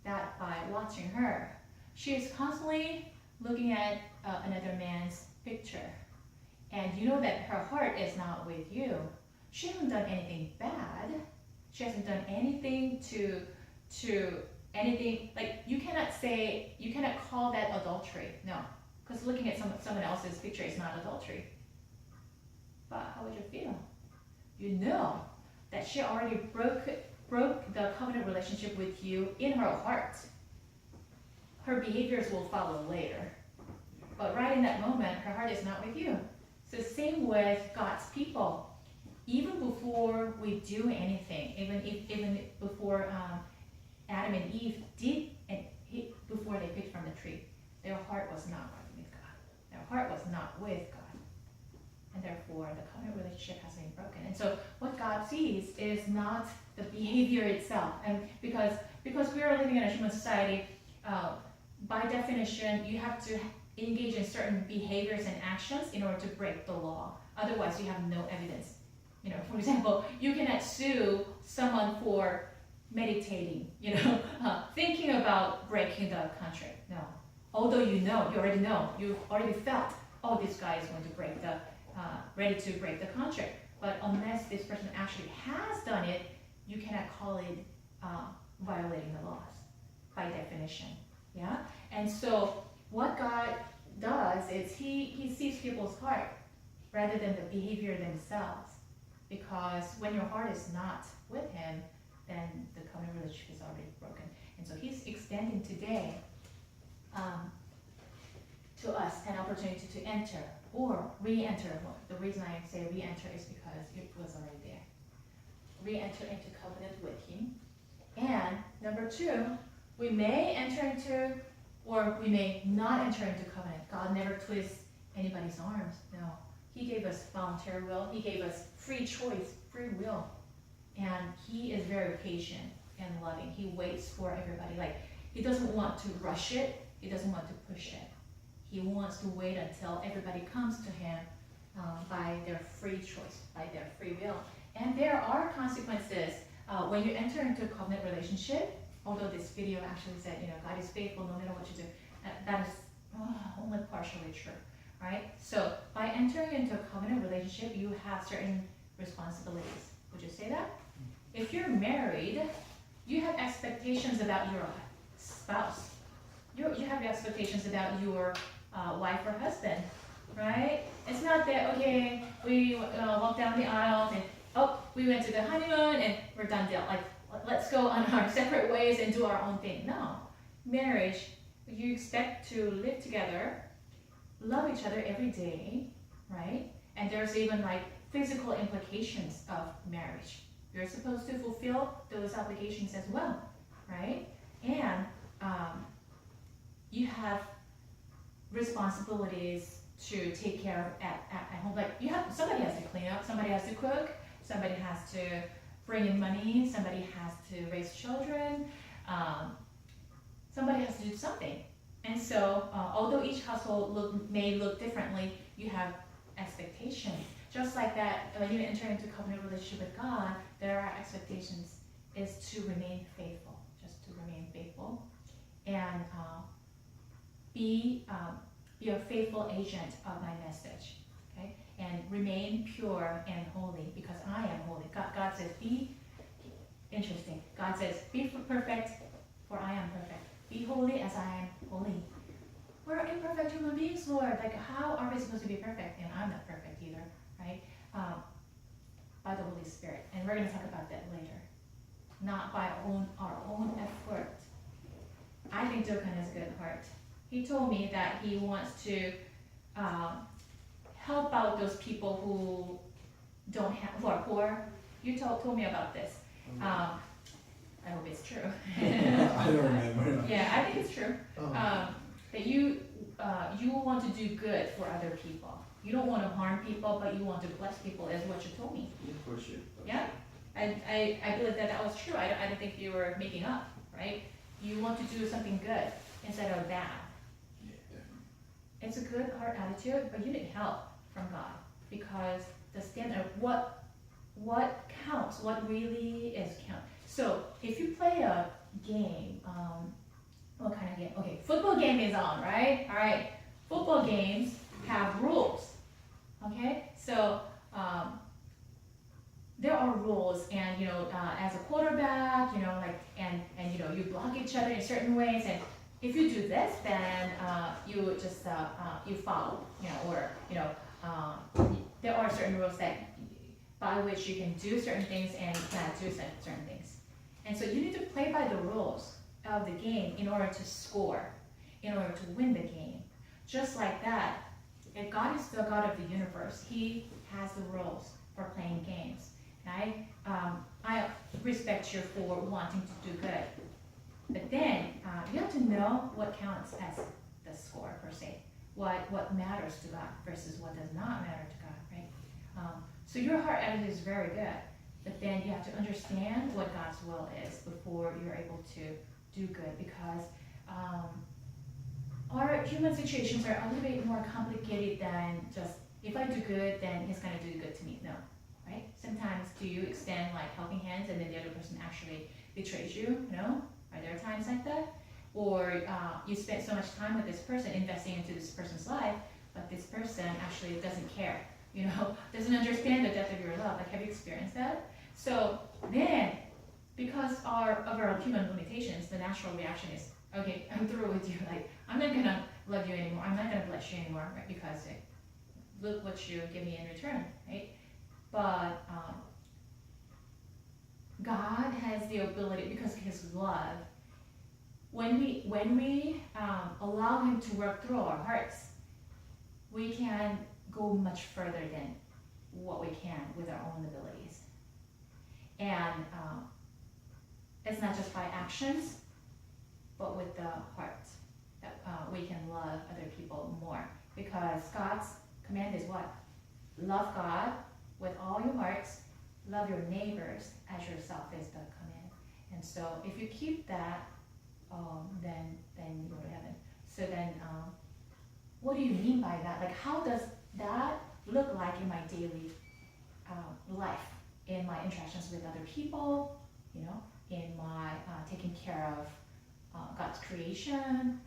that by watching her, she is constantly looking at another man's picture, and you know that her heart is not with you. She hasn't done anything bad. She hasn't done anything to anything, like you cannot call that adultery. No, because looking at someone else's picture is not adultery. But how would you feel? You know that she already broke the covenant relationship with you in her heart. Her behaviors will follow later. But right in that moment, her heart is not with you. So same with God's people. Even before we do anything, even before Adam and Eve did, before they picked from the tree, their heart was not with God. Their heart was not with God. And therefore, the covenant relationship has been broken. And so what God sees is not the behavior itself. And because we are living in a human society, by definition, you have to engage in certain behaviors and actions in order to break the law. Otherwise, you have no evidence. You know, for example, you cannot sue someone for meditating, thinking about breaking the contract. No. Although you already know, you've already felt, oh, this guy is going to ready to break the contract. But unless this person actually has done it, you cannot call it violating the laws by definition. Yeah? And so what God does is he sees people's heart rather than the behavior themselves. Because when your heart is not with him, then the covenant relationship is already broken. And so he's extending today to us an opportunity to enter or re-enter. Well, the reason I say re-enter is because it was already there. Re-enter into covenant with him. And number two, we may enter into, or we may not enter into covenant. God never twists anybody's arms. No. He gave us voluntary will. He gave us free choice, free will. And he is very patient and loving. He waits for everybody. Like, he doesn't want to rush it. He doesn't want to push it. He wants to wait until everybody comes to him by their free choice, by their free will. And there are consequences when you enter into a covenant relationship. Although this video actually said, God is faithful no matter what you do. That is only partially true, right? So by entering into a covenant relationship, you have certain responsibilities. Would you say that? If you're married, you have expectations about your spouse. You have expectations about your wife or husband, right? It's not that, okay, we walk down the aisles and, we went to the honeymoon and we're done deal. Like, let's go on our separate ways and do our own thing. No. Marriage, you expect to live together, love each other every day, right? And there's even like physical implications of marriage. You're supposed to fulfill those obligations as well, right? And you have responsibilities to take care of at home. Like somebody has to clean up, somebody has to cook, somebody has to bring in money, somebody has to raise children, somebody has to do something. And so, although each household may look differently, you have expectations. Just like that, when you enter into covenant relationship with God, there are expectations is to remain faithful, just to remain faithful, and be a faithful agent of my message, okay? And remain pure and holy, because I am holy. God says, interesting. God says, be perfect, for I am perfect. Be holy as I am holy. We're imperfect human beings, Lord. Like, how are we supposed to be perfect? And I'm not perfect either, right? By the Holy Spirit. And we're going to talk about that later. Not by our own effort. I think Joann has a good heart. He told me that he wants to help out those people who are poor. You told me about this. I hope it's true. I don't remember. Yeah, I think it's true. That you want to do good for other people. You don't want to harm people, but you want to bless people, is what you told me. Yeah, for sure. Yeah? I believe that was true. I don't think you were making up, right? You want to do something good instead of bad. Yeah, definitely. It's a good heart attitude, but you need help. from God, because the standard of what counts, what really is count. So if you play a game, what kind of game? Okay, football game is on, right? All right, football games have rules. Okay, so there are rules, and as a quarterback, and you block each other in certain ways, and if you do this, then you just you foul, or there are certain rules that by which you can do certain things and you cannot do certain things, and so you need to play by the rules of the game in order to score, in order to win the game. Just like that, if God is the God of the universe, He has the rules for playing games. And I respect you for wanting to do good. But then you have to know what counts as the score per se. What matters to God versus what does not matter to God, right? So your heart attitude is very good, but then you have to understand what God's will is before you're able to do good, because our human situations are a little bit more complicated than just, if I do good, then He's going to do good to me. No, right? Sometimes do you extend like helping hands and then the other person actually betrays you? No? Are there times like that? Or you spend so much time with this person, investing into this person's life, but this person actually doesn't care, doesn't understand the depth of your love. Like, have you experienced that? So then, because of our human limitations, the natural reaction is, okay, I'm through with you. Like, I'm not gonna love you anymore. I'm not gonna bless you anymore, right? Because look what you give me in return, right? But God has the ability, because of His love, when we allow Him to work through our hearts, we can go much further than what we can with our own abilities. And it's not just by actions, but with the heart that we can love other people more. Because God's command is what? Love God with all your hearts, love your neighbors as yourself is the command. And so if you keep that, then you go to heaven. So then, what do you mean by that? Like, how does that look like in my daily life, in my interactions with other people, in my taking care of God's creation,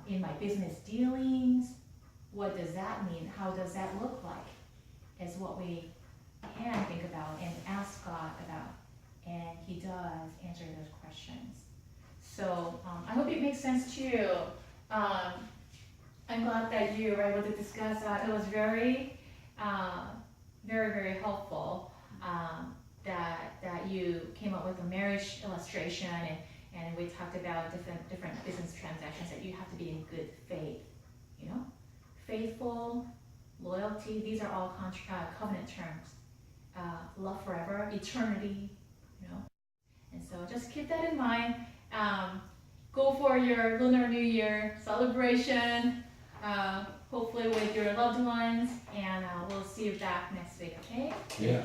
in my business dealings? What does that mean? How does that look like? Is what we can think about and ask God about, and He does answer those questions. So I hope it makes sense to you. I'm glad that you were able to discuss that. It was very, very, very helpful that you came up with a marriage illustration, and we talked about different business transactions, that you have to be in good faith, faithful, loyalty. These are all covenant terms. Love forever, eternity, And so just keep that in mind. Go for your Lunar New Year celebration, hopefully with your loved ones, and we'll see you back next week, okay? Yeah.